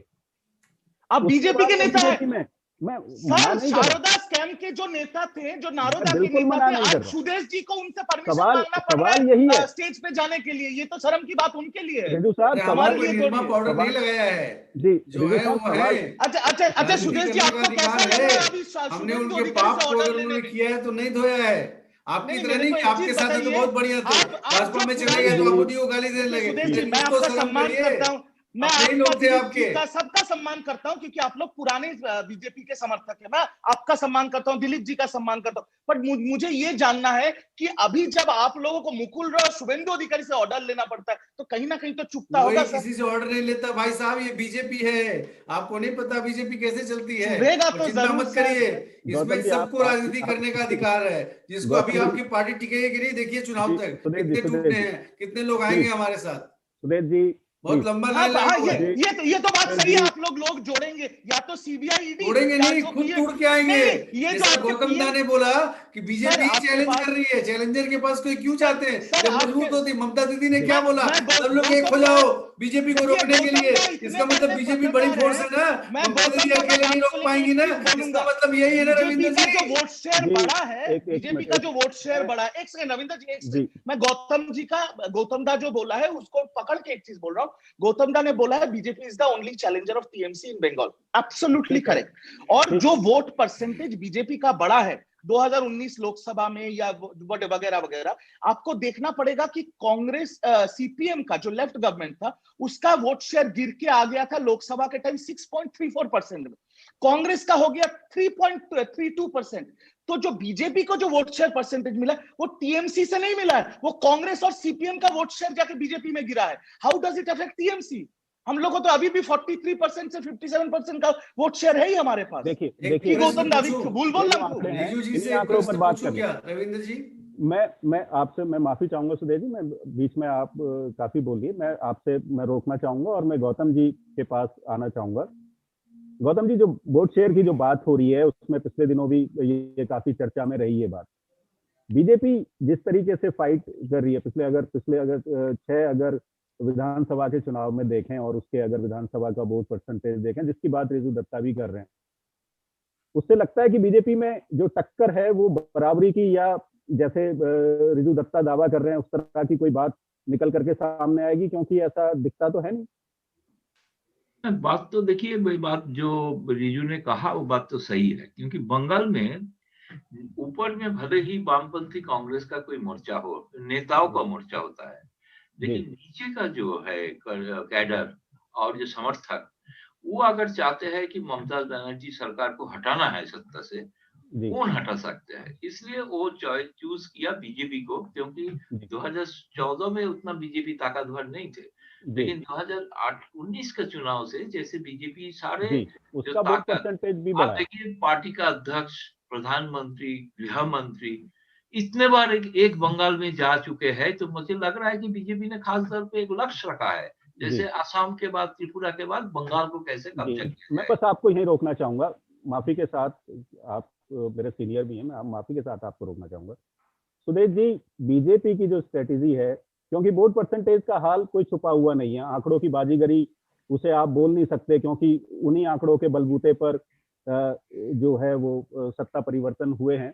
S6: अब बीजेपी के नेता है।
S1: मैं
S6: शारदा स्कैम के जो नेता थे, जो नारोदा के नेता थे, आज सुदेश जी को उनसे परमिशन मांगना पड़ रहा है
S1: यही है
S6: स्टेज पे जाने के लिए। ये तो शर्म की बात उनके लिए है।
S1: रिजू साहब,
S5: हमारे लिए पाउडर नहीं लगाया है
S1: जी,
S5: जो है वो है।
S6: अच्छा सुदेश जी, आपको कैसा लग रहा है?
S5: हमने उनके पाप को अगर उन्होंने किया है तो नहीं धोया है। आपकी
S6: नहीं,
S5: तरह
S6: मेरे
S5: नहीं
S6: को
S5: कि
S6: एक
S5: आपके
S6: चीज
S5: साथ है तो
S6: बताइए,
S5: बहुत बढ़िया थे,
S6: आप
S5: भाजपा
S6: जब
S5: में चले
S6: पुराने
S5: गए तो आप
S6: लोग-
S5: उन्हीं को गाली देने लगे।
S6: सुदेश जी,
S5: लेकिन
S6: मैं
S5: कुछ तो
S6: आपका
S5: शर्म
S6: सम्मान
S5: करिए,
S6: करता हूँ, मैं
S5: अपने ही
S6: आपका
S5: लोग थे
S6: दिलीप
S5: आपके।
S6: जी का सबका सम्मान करता हूँ, क्योंकि आप लोग पुराने बीजेपी के समर्थक हैं। मैं आपका सम्मान करता हूँ, दिलीप जी का सम्मान करता हूँ, पर मुझे ये जानना है कि अभी जब आप लोगों को मुकुल रॉय और शुभेंदु अधिकारी से ऑर्डर लेना पड़ता है, तो कहीं ना कहीं तो चुपता होगा सर।
S5: किसी से ऑर्डर नहीं लेता भाई साहब, ये बीजेपी है, आपको नहीं पता बीजेपी कैसे चलती है।
S6: चुभेगा
S5: और
S6: तो
S5: चिंता
S6: जरूर
S5: मत
S6: सर।
S5: करिए, इसमें
S8: गौतम जी,
S5: सबको राजनीति करने का अधिकार है। जिसको अभी
S8: गौतम
S5: आपकी पार्टी टिकेगी कि नहीं, देखिए चुनाव
S8: जी,
S5: तक
S8: सुदेश जी,
S5: कितने
S8: सुदेश
S5: टूटने
S8: जी,
S5: हैं, कितने लोग आएंगे हमारे साथ।
S8: सुदेश जी,
S5: बहुत लंबा
S6: हाँ,
S5: लाइन लगा हुआ है।
S8: जी,
S6: ये तो बात सही है,
S8: जी,
S6: आप लोग जोड़ेंगे या तो सीबीआई ईडी
S5: तोड़ेंगे
S6: या
S5: नहीं,
S6: जो
S5: खुद
S6: ये
S5: तोड़ के आएंगे।
S6: नहीं, ये जो
S5: जैसा
S6: आपके
S5: गौतम दा
S6: पीएम
S5: ने बोला कि
S6: सर,
S5: बीजेपी
S6: आपके
S5: चैलेंज
S6: पास
S5: कर रही है, चैलेंजर के पास कोई क्यों चाहते हैं?
S6: सर,
S5: जब मजबूत होती, ममता दीदी ने क्या बोला, सब लोग एक हो
S6: गौतम
S5: जाओ
S6: दा,
S5: बीजेपी को
S6: देखिए
S5: रोकने के
S6: गौतम
S5: लिए।
S6: दा इतने
S5: इसका मतलब
S6: बड़े
S5: बीजेपी बड़ी
S6: पत्रकार
S5: फोर्स
S6: हैं,
S5: है ना,
S6: मैं
S5: ममता दीदी
S6: गौतम दा
S5: अकेले
S6: बस
S5: नहीं
S6: आपको
S5: रोक
S6: लेके
S5: पाएंगी
S6: एक
S5: ना।
S6: चीज बोलूंगा,
S5: इसका मतलब यही है ना
S6: बीजेपी
S5: रविंद्र
S6: का
S5: जी।
S6: जो वोट शेयर
S8: जी,
S6: बढ़ा है,
S8: एक
S6: बीजेपी
S8: मिनट,
S6: का जो वोट शेयर बढ़ा है, एक सेकंड रविंद्र जी, एक
S8: जी,
S6: सेकंड, मैं गौतम दा जो बोला है उसको पकड़ के एक चीज बोल रहा हूँ। गौतम दा ने बोला है BJP is the only challenger of TMC in Bengal, absolutely
S8: ठीक है,
S6: करेक्ट। और जो वोट परसेंटेज बीजेपी का बढ़ा है 2019 लोकसभा में या वगैरह वगैरह, आपको देखना पड़ेगा कि कांग्रेस सीपीएम का जो लेफ्ट गवर्नमेंट था उसका वोट शेयर गिर के आ गया था लोकसभा के टाइम 6.34% में, कांग्रेस का हो गया 3.32%। तो जो बीजेपी को जो वोट शेयर परसेंटेज मिला वो टीएमसी से नहीं मिला है, वो कांग्रेस और सीपीएम का वोट शेयर जाके बीजेपी में गिरा है। How does it affect TMC? हम लोगों को तो अभी भी 43% से 57% का वोट शेयर है ही हमारे पास।
S8: देखिए
S6: गौतम दा भूल बोल रहा हूं।
S5: रिजू जी
S8: इन्हीं
S5: से
S8: आंकड़ों पर बात
S5: पूछूं
S8: करें।
S5: क्या रविंद्र जी?
S8: मैं माफी चाहूंगा सुदेश जी, मैं बीच में आप काफी बोलिए, मैं रोकना चाहूंगा और मैं गौतम जी के पास आना चाहूंगा। गौतम जी, जो वोट शेयर की जो बात हो रही है उसमें पिछले दिनों भी ये काफी चर्चा में रही है बात। बीजेपी जिस तरीके से फाइट कर रही है, पिछले अगर 6 अगर विधानसभा के चुनाव में देखें और उसके अगर विधानसभा का वोट परसेंटेज देखें, जिसकी बात रिजू दत्ता भी कर रहे हैं, उससे लगता है कि बीजेपी में जो टक्कर है वो बराबरी की, या जैसे रिजू दत्ता दावा कर रहे हैं उस तरह की कोई बात निकल करके सामने आएगी, क्योंकि ऐसा दिखता तो है नहीं।
S7: बात तो देखिए, बात जो रिजू ने कहा वो बात तो सही है, क्योंकि बंगाल में ऊपर में भले ही वामपंथी कांग्रेस का कोई मोर्चा हो, नेताओं का मोर्चा होता है, लेकिन नीचे का जो है कैडर और जो समर्थक, वो अगर चाहते हैं कि ममता बनर्जी सरकार को हटाना है सत्ता से, कौन हटा सकते हैं? इसलिए वो चूज किया बीजेपी को, क्योंकि 2014 में उतना बीजेपी ताकतवर नहीं थे, लेकिन 2019 का चुनाव से जैसे बीजेपी सारे
S8: उसका वोट परसेंटेज भी बढ़ा है।
S7: देखिए, पार्टी का अध्यक्ष, प्रधानमंत्री, गृह मंत्री इतने बार एक बंगाल में जा चुके हैं, तो मुझे लग रहा है कि बीजेपी ने खास तौर पे एक लक्ष्य रखा है, जैसे असम के बाद, त्रिपुरा के बाद बंगाल को कैसे कब्जा किया।
S8: मैं बस आपको यही रोकना चाहूंगा, माफी के साथ, आप मेरे सीनियर भी हैं, मैं माफी के साथ आपको रोकना चाहूंगा। सुदेश जी, बीजेपी की जो स्ट्रेटेजी है, क्योंकि वोट परसेंटेज का हाल कोई छुपा हुआ नहीं है, आंकड़ों की बाजीगरी उसे आप बोल नहीं सकते, क्योंकि उन्हीं आंकड़ों के बलबूते पर जो है वो सत्ता परिवर्तन हुए हैं।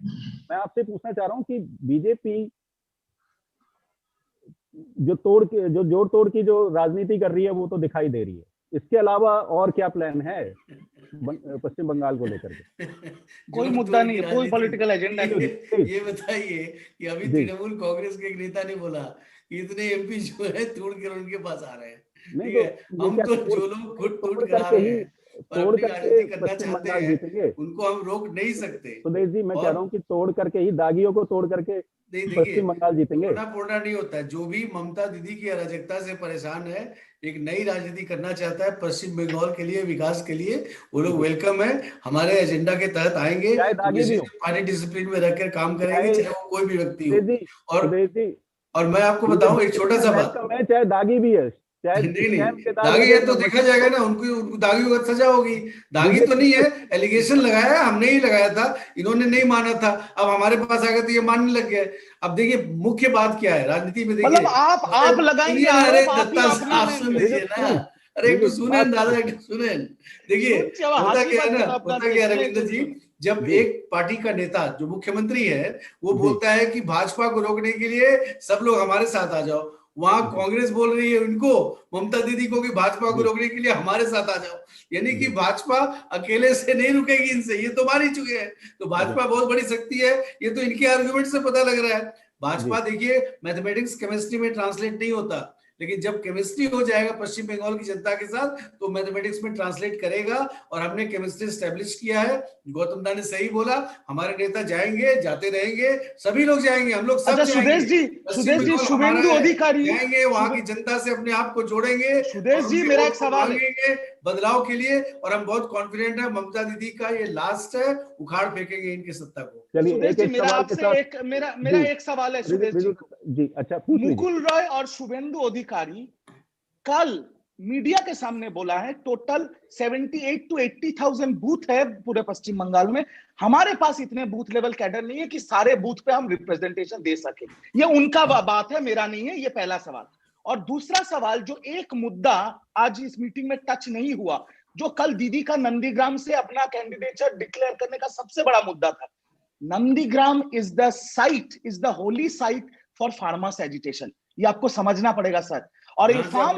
S8: मैं आपसे पूछना चाह रहा हूं कि बीजेपी जो जोड़ तोड़ की जो राजनीति कर रही है वो तो दिखाई दे रही है, इसके अलावा और क्या प्लान है पश्चिम बंगाल को लेकर के?
S6: कोई मुद्दा नहीं है, कोई पॉलिटिकल एजेंडा नहीं है।
S5: ये बताइए कि अभी तृणमूल कांग्रेस के एक नेता ने बोला कि इतने एमपी जो है तोड़ कर उनके पास आ रहे हैं। ठीक है, हम तो जो लोग खुद तोड़ कर आ रहे हैं, तोड़ करके पश्चिम बंगाल जीतेंगे, उनको हम रोक नहीं सकते।
S8: सुदेश जी, मैं कह रहा हूँ कि तोड़ करके ही, दागियों को तोड़ करके पश्चिम बंगाल जीतेंगे।
S5: पोड़ना नहीं होता है। जो भी ममता दीदी की अराजकता से परेशान है, एक नई राजनीति करना चाहता है पश्चिम बंगाल के लिए, विकास के लिए, वो लोग वेलकम है, हमारे एजेंडा के तहत आएंगे, पार्टी डिसिप्लिन में रहकर काम करेंगे, चाहे वो कोई भी व्यक्ति हो। और मैं आपको बताऊं एक छोटा सा बात,
S8: चाहे दागी भी है,
S5: नहीं दागी है तो देखा जाएगा ना, उनको दागी को सजा होगी। दागी तो नहीं है, एलिगेशन लगाया, हमने ही लगाया था, इन्होंने नहीं माना था, अब हमारे पास आ गए तो ये मानने लग गए। अब देखिए मुख्य बात क्या है राजनीति में, देखिए
S6: मतलब आप लगाएंगे,
S5: अरे दत्ता आप सुन लीजिए ना, अरे एक तो सुने दादा, एक सुने। देखिए होता क्या है ना, होता क्या रविंद्र जी, जब एक पार्टी का नेता जो मुख्यमंत्री है वो बोलता है कि भाजपा को रोकने के लिए सब लोग हमारे साथ आ जाओ, वहां कांग्रेस बोल रही है उनको, ममता दीदी को, कि भाजपा को रोकने के लिए हमारे साथ आ जाओ। यानी कि भाजपा अकेले से नहीं रुकेगी इनसे, ये तो मान ही चुके हैं। तो भाजपा बहुत बड़ी शक्ति है, ये तो इनके आर्गुमेंट से पता लग रहा है। भाजपा देखिए मैथमेटिक्स केमिस्ट्री में ट्रांसलेट नहीं होता, लेकिन जब केमिस्ट्री हो जाएगा पश्चिम बंगाल की जनता के साथ तो मैथमेटिक्स में ट्रांसलेट करेगा। और हमने केमिस्ट्री स्टैब्लिश किया है। गौतम दा ने सही बोला, हमारे नेता जाएंगे, जाते रहेंगे, सभी लोग जाएंगे, हम लोग सब
S6: अच्छा,
S5: जाएंगे।
S6: सुदेश जी, शुभेंदु अधिकारी
S5: जाएंगे, वहां की जनता से अपने आप को जोड़ेंगे।
S6: सुदेश जी, मेरा एक सवाल है
S5: बदलाव के लिए, और हम बहुत कॉन्फिडेंट है ममता दीदी का ये लास्ट है, उखाड़ फेंकेंगे इनकी सत्ता को।
S6: सुदेश जी, मेरा आपसे एक सवाल है सुदेश जी।
S8: अच्छा,
S6: मुकुल रॉय और शुभेंदु अधिकारी कल मीडिया के सामने बोला है टोटल 78 to 80,000 बूथ है पूरे पश्चिम बंगाल में, हमारे पास इतने बूथ लेवल कैडर नहीं है कि सारे बूथ पे हम रिप्रेजेंटेशन दे सके। ये उनका बात है, मेरा नहीं है। ये पहला सवाल। और दूसरा सवाल, जो एक मुद्दा आज इस मीटिंग में टच नहीं हुआ, जो कल दीदी का नंदीग्राम से अपना कैंडिडेचर डिक्लेयर करने का सबसे बड़ा मुद्दा था। Nandigram is the Holi site for farmers agitation. ये आपको समझना पड़ेगा सर। और ये जहां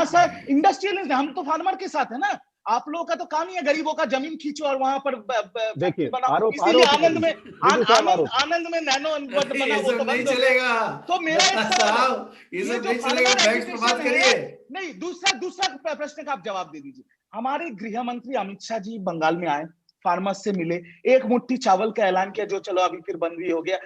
S6: सर इंडस्ट्रियलिस्ट, हम तो फार्मर के साथ है ना। आप लोगों का तो काम ही है गरीबों का जमीन खींचो और वहां पर
S8: देखिए
S6: इसीलिए आनंद में नैनो बना, वो तो नहीं
S5: चलेगा।
S6: तो मेरा
S5: ये सब नहीं चलेगा, फैक्ट्स पे बात करिए।
S6: नहीं, दूसरा प्रश्न का आप जवाब दे दीजिए। हमारे गृह मंत्री अमित शाह जी बंगाल में आए, फार्मर्स से मिले, एक मुट्ठी चावल का ऐलान किया, जो चलो अभी फिर बंद भी हो गया,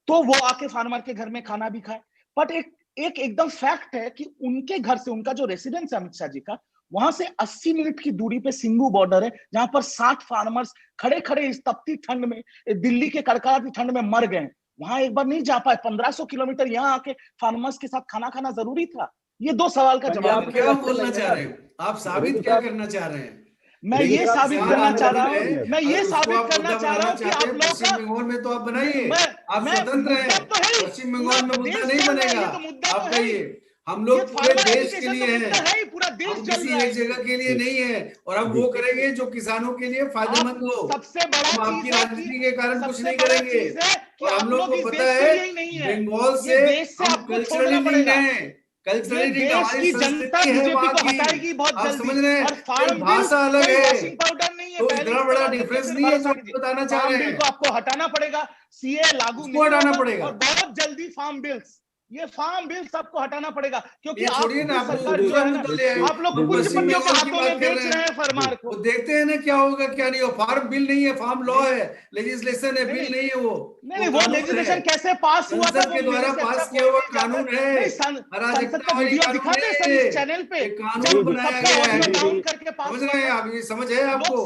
S6: तो वो आके फार्मर के घर में खाना भी खाए। बट एकदम फैक्ट है कि उनके घर से, उनका जो रेसिडेंस है अमित शाह जी का, वहां से 80 मिनट की दूरी पे सिंगू बॉर्डर है, जहां पर 60 फार्मर्स खड़े खड़े इस तपती ठंड में, दिल्ली के कड़कड़ाती ठंड में मर गए। वहां एक बार नहीं जा पाए। 1500 किलोमीटर यहाँ आके फार्मर्स के साथ खाना खाना जरूरी था। ये दो सवाल का जवाब।
S5: आप क्या बोलना चाह रहे हैं? आप साबित क्या करना चाह रहे हैं?
S6: मैं ये साबित करना चाह रहा हूँ कि आप लोग
S5: पश्चिम बंगाल में तो आप बनाइए, आप स्वतंत्र हैं। पश्चिम बंगाल में मुद्दा नहीं बनेगा, आप कहिए। हम लोग पूरे देश के लिए हैं, पूरा देश किसी एक जगह के लिए नहीं है। और हम वो करेंगे जो किसानों के लिए फायदेमंद हो।
S6: सबसे बड़ा
S5: हम आपकी राजनीति के कारण कुछ नहीं करेंगे। और हम लोग को पता है बंगाल से हम कल्चरली नहीं है, कल्चरली हमारी संस्कृति है वहाँ की, आप समझ रहे हैं, भाषा अलग है, तो इतना बड़ा डिफरेंस नहीं है जो बताना चाह रहे हैं।
S6: आपको हटाना पड़ेगा, सीए लागू
S5: हटाना पड़ेगा,
S6: और बहुत जल्दी फार्म बिल्स, ये फार्म बिल सबको हटाना पड़ेगा, क्योंकि
S5: आप लोग
S6: पूंजीपतियों के हाथों में बेच रहे हैं फार्मर को।
S5: देखते हैं ना क्या होगा क्या नहीं हो। फार्म बिल नहीं है, फार्म लॉ है, लेजिस्लेशन है, बिल नहीं है। वो
S6: लेजिस्लेशन कैसे पास हुआ था?
S5: के द्वारा पास किया हुआ कानून है।
S6: संसद का वीडियो दिखाते हैं सर इस चैनल पे,
S5: कानून बनाया गया है, समझ रहे हैं आप? ये समझ है आपको?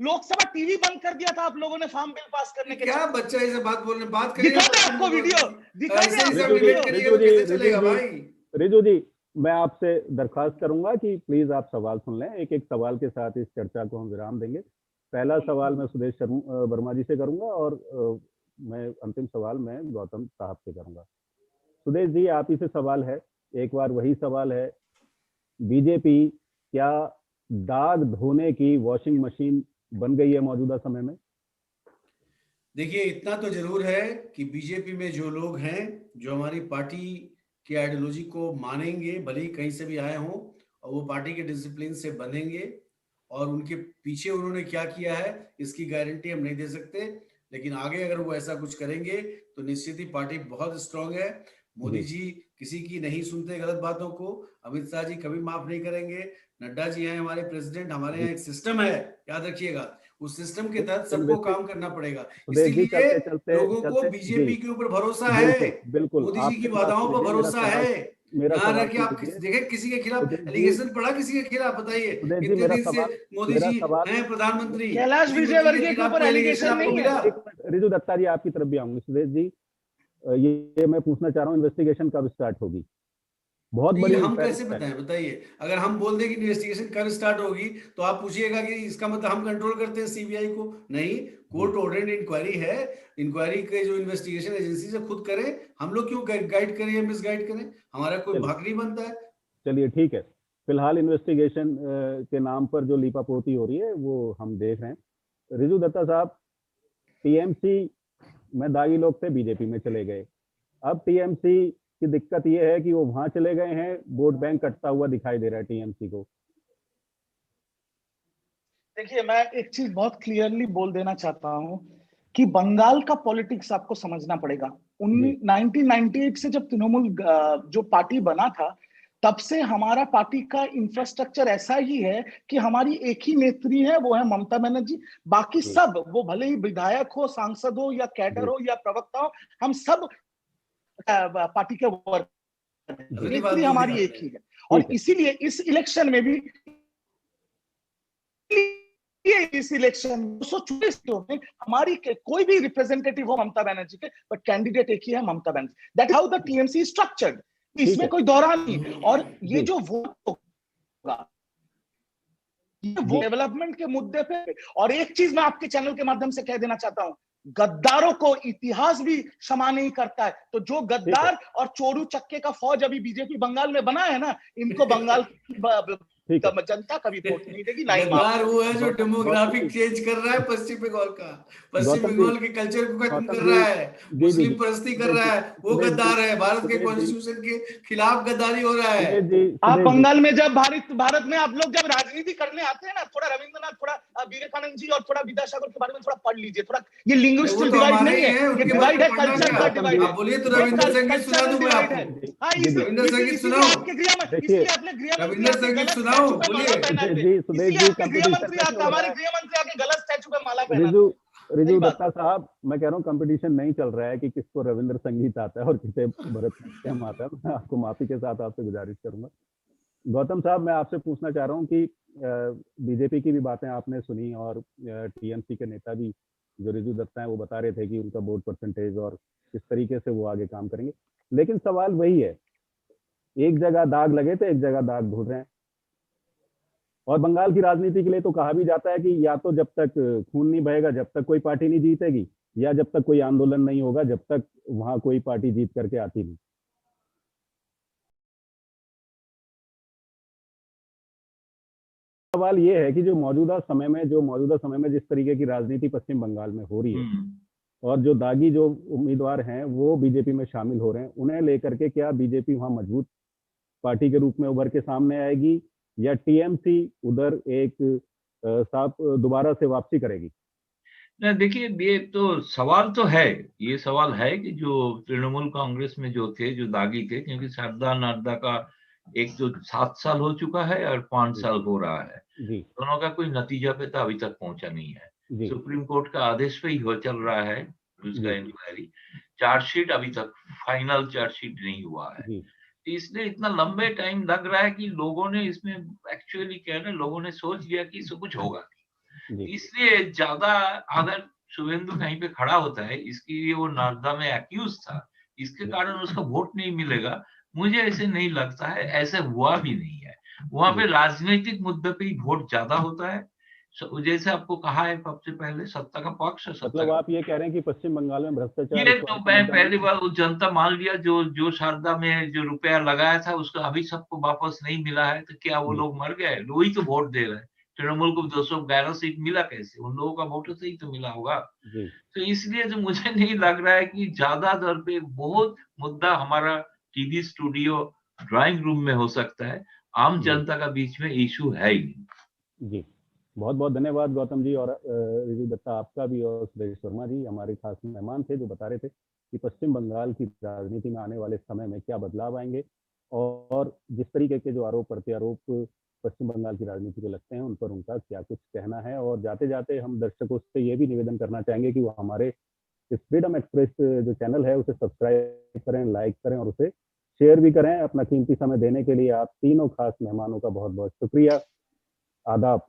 S6: लोकसभा टीवी बंद कर दिया था आप लोगों ने फार्म बिल पास करने के।
S5: क्या बच्चा ऐसे बात बोलने, बात करिए,
S6: आपको वीडियो दिखाते।
S8: रिजू जी, मैं आपसे दरखास्त करूंगा कि प्लीज आप सवाल सुन लें। एक एक सवाल के साथ इस चर्चा को हम विराम देंगे। पहला सवाल मैं सुदेश वर्मा जी से करूंगा और मैं अंतिम सवाल मैं गौतम साहब से करूंगा। सुदेश जी, आप ही से सवाल है, एक बार वही सवाल है, बीजेपी क्या दाग धोने की वॉशिंग मशीन बन गई है मौजूदा समय में?
S5: देखिए, इतना तो जरूर है कि बीजेपी में जो लोग हैं, जो हमारी पार्टी की आइडियोलॉजी को मानेंगे, भले ही कहीं से भी आए हों, और वो पार्टी के डिसिप्लिन से बनेंगे, और उनके पीछे उन्होंने क्या किया है इसकी गारंटी हम नहीं दे सकते, लेकिन आगे अगर वो ऐसा कुछ करेंगे तो निश्चित ही पार्टी बहुत स्ट्रांग है। मोदी जी किसी की नहीं सुनते गलत बातों को, अमित शाह जी कभी माफ नहीं करेंगे, नड्डा जी हैं हमारे प्रेसिडेंट। हमारे यहाँ एक सिस्टम है, याद रखिएगा, उस सिस्टम के तहत सबको काम करना पड़ेगा। इसीलिए लोगों को बीजेपी के ऊपर भरोसा है, मोदी जी की वादाओं पर भरोसा है। याद रखिए, आप देखें किसी के खिलाफ एलिगेशन पड़ा, किसी के खिलाफ बताइए, कितने दिन से मोदी जी हैं प्रधानमंत्री,
S6: कैलाश विजयवर्गीय के ऊपर एलिगेशन नहीं है।
S8: रिजू दत्ता जी, आपकी तरफ भी आऊंगी। सुदेश जी, ये मैं पूछना चाह रहा हूँ, इन्वेस्टिगेशन कब स्टार्ट होगी? बहुत बड़ी,
S5: हम कैसे बताएं, बताइए। अगर हम बोल दें कि इन्वेस्टिगेशन कब स्टार्ट होगी तो आप पूछिएगा कि इसका मतलब हम कंट्रोल करते हैं सीबीआई को? नहीं, कोर्ट ऑर्डर्ड इंक्वायरी है, इंक्वायरी के जो इन्वेस्टिगेशन एजेंसी से खुद करें, हम लोग क्यों गाइड करें या मिसगाइड करें? हमारा कोई भाग नहीं बनता है।
S8: चलिए ठीक है, फिलहाल इन्वेस्टिगेशन के नाम पर जो लीपापोती हो रही है वो हम देख रहे हैं। रिजू दत्ता साहब, टीएमसी में दागी लोग थे, बीजेपी में चले गए, अब टीएमसी की दिक्कत ये है कि वो वहां चले गए हैं, वोट बैंक कटता हुआ दिखाई दे रहा है टीएमसी को।
S6: देखिए, मैं एक चीज बहुत क्लियरली बोल देना चाहता हूं कि बंगाल का पॉलिटिक्स आपको समझना पड़ेगा। 1998 से जब तृणमूल जो पार्टी बना था, तब से हमारा पार्टी का इंफ्रास्ट्रक्चर ऐसा ही है कि हमारी एक ही नेत्री है, वो है ममता बनर्जी। बाकी सब, वो भले ही विधायक हो, सांसद हो या कैडर हो या प्रवक्ता हो, हम सब पार्टी के वर्क, नेत्री हमारी एक ही है। और इसीलिए इस इलेक्शन में भी, इस इलेक्शन 224 में हमारी कोई भी रिप्रेजेंटेटिव हो ममता बनर्जी के, बट कैंडिडेट एक ही है, Mamata Banerjee. That how the TMC structured, इसमें कोई दौरान नहीं। और ये जो वोट होगा, ये वो डेवलपमेंट के मुद्दे पे। और एक चीज मैं आपके चैनल के माध्यम से कह देना चाहता हूं, गद्दारों को इतिहास भी क्षमा नहीं करता है। तो जो गद्दार और चोरू चक्के का फौज अभी बीजेपी बंगाल में बना है ना, इनको बंगाल जनता कभी वोट नहीं देगी।
S5: गद्दार वो है जो डेमोग्राफिक चेंज कर रहा है पश्चिम बंगाल का, पश्चिम बंगाल के कल्चर को खत्म कर रहा है, मुस्लिम परस्ती कर रहा है, वो गद्दार है। भारत के कॉन्स्टिट्यूशन के खिलाफ गद्दारी हो रहा है।
S6: आप बंगाल में जब भारत में आप लोग जब राजनीति करने आते हैं ना, थोड़ा रविंद्रनाथ, थोड़ा विवेकानंद जी और थोड़ा विद्यासागर के बारे में थोड़ा पढ़ लीजिए। थोड़ा ये लिंग्विस्टिक डिवाइड नहीं है, ये डिवाइड है, कल्चर का डिवाइड है।
S5: बोलिए तो रविंद्र संगीत सुना दूं मैं आपको। रविंद्र संगीत सुनाओ,
S6: आपके गृहमंत्री, इसलिए आपने
S5: रविंद्र संगीत सुनाओ, बोलिए।
S6: गृहमंत्री हमारे गृहमंत्री आके गलत स्टैचू पे माला पहना।
S8: रिजू दत्ता साहब, मैं कह रहा हूँ कंपटीशन नहीं चल रहा है कि किसको रविंद्र संगीत आता है और किसे भरतनाट्यम आता है। मैं आपको माफी के साथ आपसे गुजारिश करूंगा। गौतम साहब, मैं आपसे पूछना चाह रहा हूँ कि बीजेपी की भी बातें आपने सुनी और टीएमसी के नेता भी जो रिजू दत्ता है वो बता रहे थे कि उनका वोट परसेंटेज और किस तरीके से वो आगे काम करेंगे। लेकिन सवाल वही है, एक जगह दाग लगे तो एक जगह दाग ढूंढ रहे हैं। और बंगाल की राजनीति के लिए तो कहा भी जाता है कि या तो जब तक खून नहीं बहेगा जब तक कोई पार्टी नहीं जीतेगी, या जब तक कोई आंदोलन नहीं होगा जब तक वहां कोई पार्टी जीत करके आती नहीं। सवाल ये है कि जो मौजूदा समय में जिस तरीके की राजनीति पश्चिम बंगाल में हो रही है और जो दागी जो उम्मीदवार हैं वो बीजेपी में शामिल हो रहे हैं, उन्हें लेकर के क्या बीजेपी वहां मजबूत पार्टी के रूप में उभर के सामने आएगी या टीएमसी उधर एक साफ दोबारा से वापसी करेगी?
S7: देखिए, ये तो सवाल तो है, ये सवाल है कि जो तृणमूल कांग्रेस में जो थे, जो दागी थे, क्योंकि शारदा नड्डा का एक तो 7 साल हो चुका है और 5 साल हो रहा है, दोनों का कोई नतीजा पे तो अभी तक पहुंचा नहीं है। सुप्रीम कोर्ट का आदेश पे ही चल रहा है उसका इंक्वायरी, चार्जशीट अभी तक फाइनल चार्जशीट नहीं हुआ है। इसलिए इतना लंबे टाइम लग रहा है कि लोगों ने इसमें एक्चुअली क्या है ना, लोगों ने सोच लिया कि इससे कुछ होगा नहीं। इसलिए ज्यादा अगर शुभेंदु कहीं पे खड़ा होता है, इसकी वो नारदा में एक्यूज था, इसके कारण उसका वोट नहीं मिलेगा, मुझे ऐसे नहीं लगता है। ऐसे हुआ भी नहीं है। वहां पे राजनीतिक मुद्दे पे ही वोट ज्यादा होता है। जैसे आपको कहा है सबसे पहले, सत्ता का पक्ष,
S8: मतलब आप ये कह रहे हैं कि पश्चिम बंगाल में भ्रष्टाचार,
S7: ये तो मैं पहली बार जनता मान लिया, जो शारदा में जो रुपया लगाया था उसका अभी सबको वापस नहीं मिला है, तो क्या वो लोग मर गए? वही तो वोट दे रहे हैं। तृणमूल को 211 सीट मिला कैसे? उन लोगों का वोट से ही तो मिला होगा। तो इसलिए तो मुझे नहीं लग रहा है कि ज्यादा दर पे बहुत मुद्दा हमारा टीवी स्टूडियो ड्राइंग रूम में हो सकता है, आम जनता का बीच में इशू है ही नहीं।
S8: जी, बहुत बहुत धन्यवाद गौतम जी और रिजू दत्ता आपका भी, और सुरेश वर्मा जी हमारे खास मेहमान थे जो बता रहे थे कि पश्चिम बंगाल की राजनीति में आने वाले समय में क्या बदलाव आएंगे और जिस तरीके के जो आरोप प्रत्यारोप पश्चिम बंगाल की राजनीति को लगते हैं उन पर उनका क्या कुछ कहना है। और जाते जाते हम दर्शकों से ये भी निवेदन करना चाहेंगे कि वो हमारे इस फ्रीडम एक्सप्रेस जो चैनल है उसे सब्सक्राइब करें, लाइक करें और उसे शेयर भी करें। अपना कीमती समय देने के लिए आप तीनों खास मेहमानों का बहुत बहुत शुक्रिया। आदाब।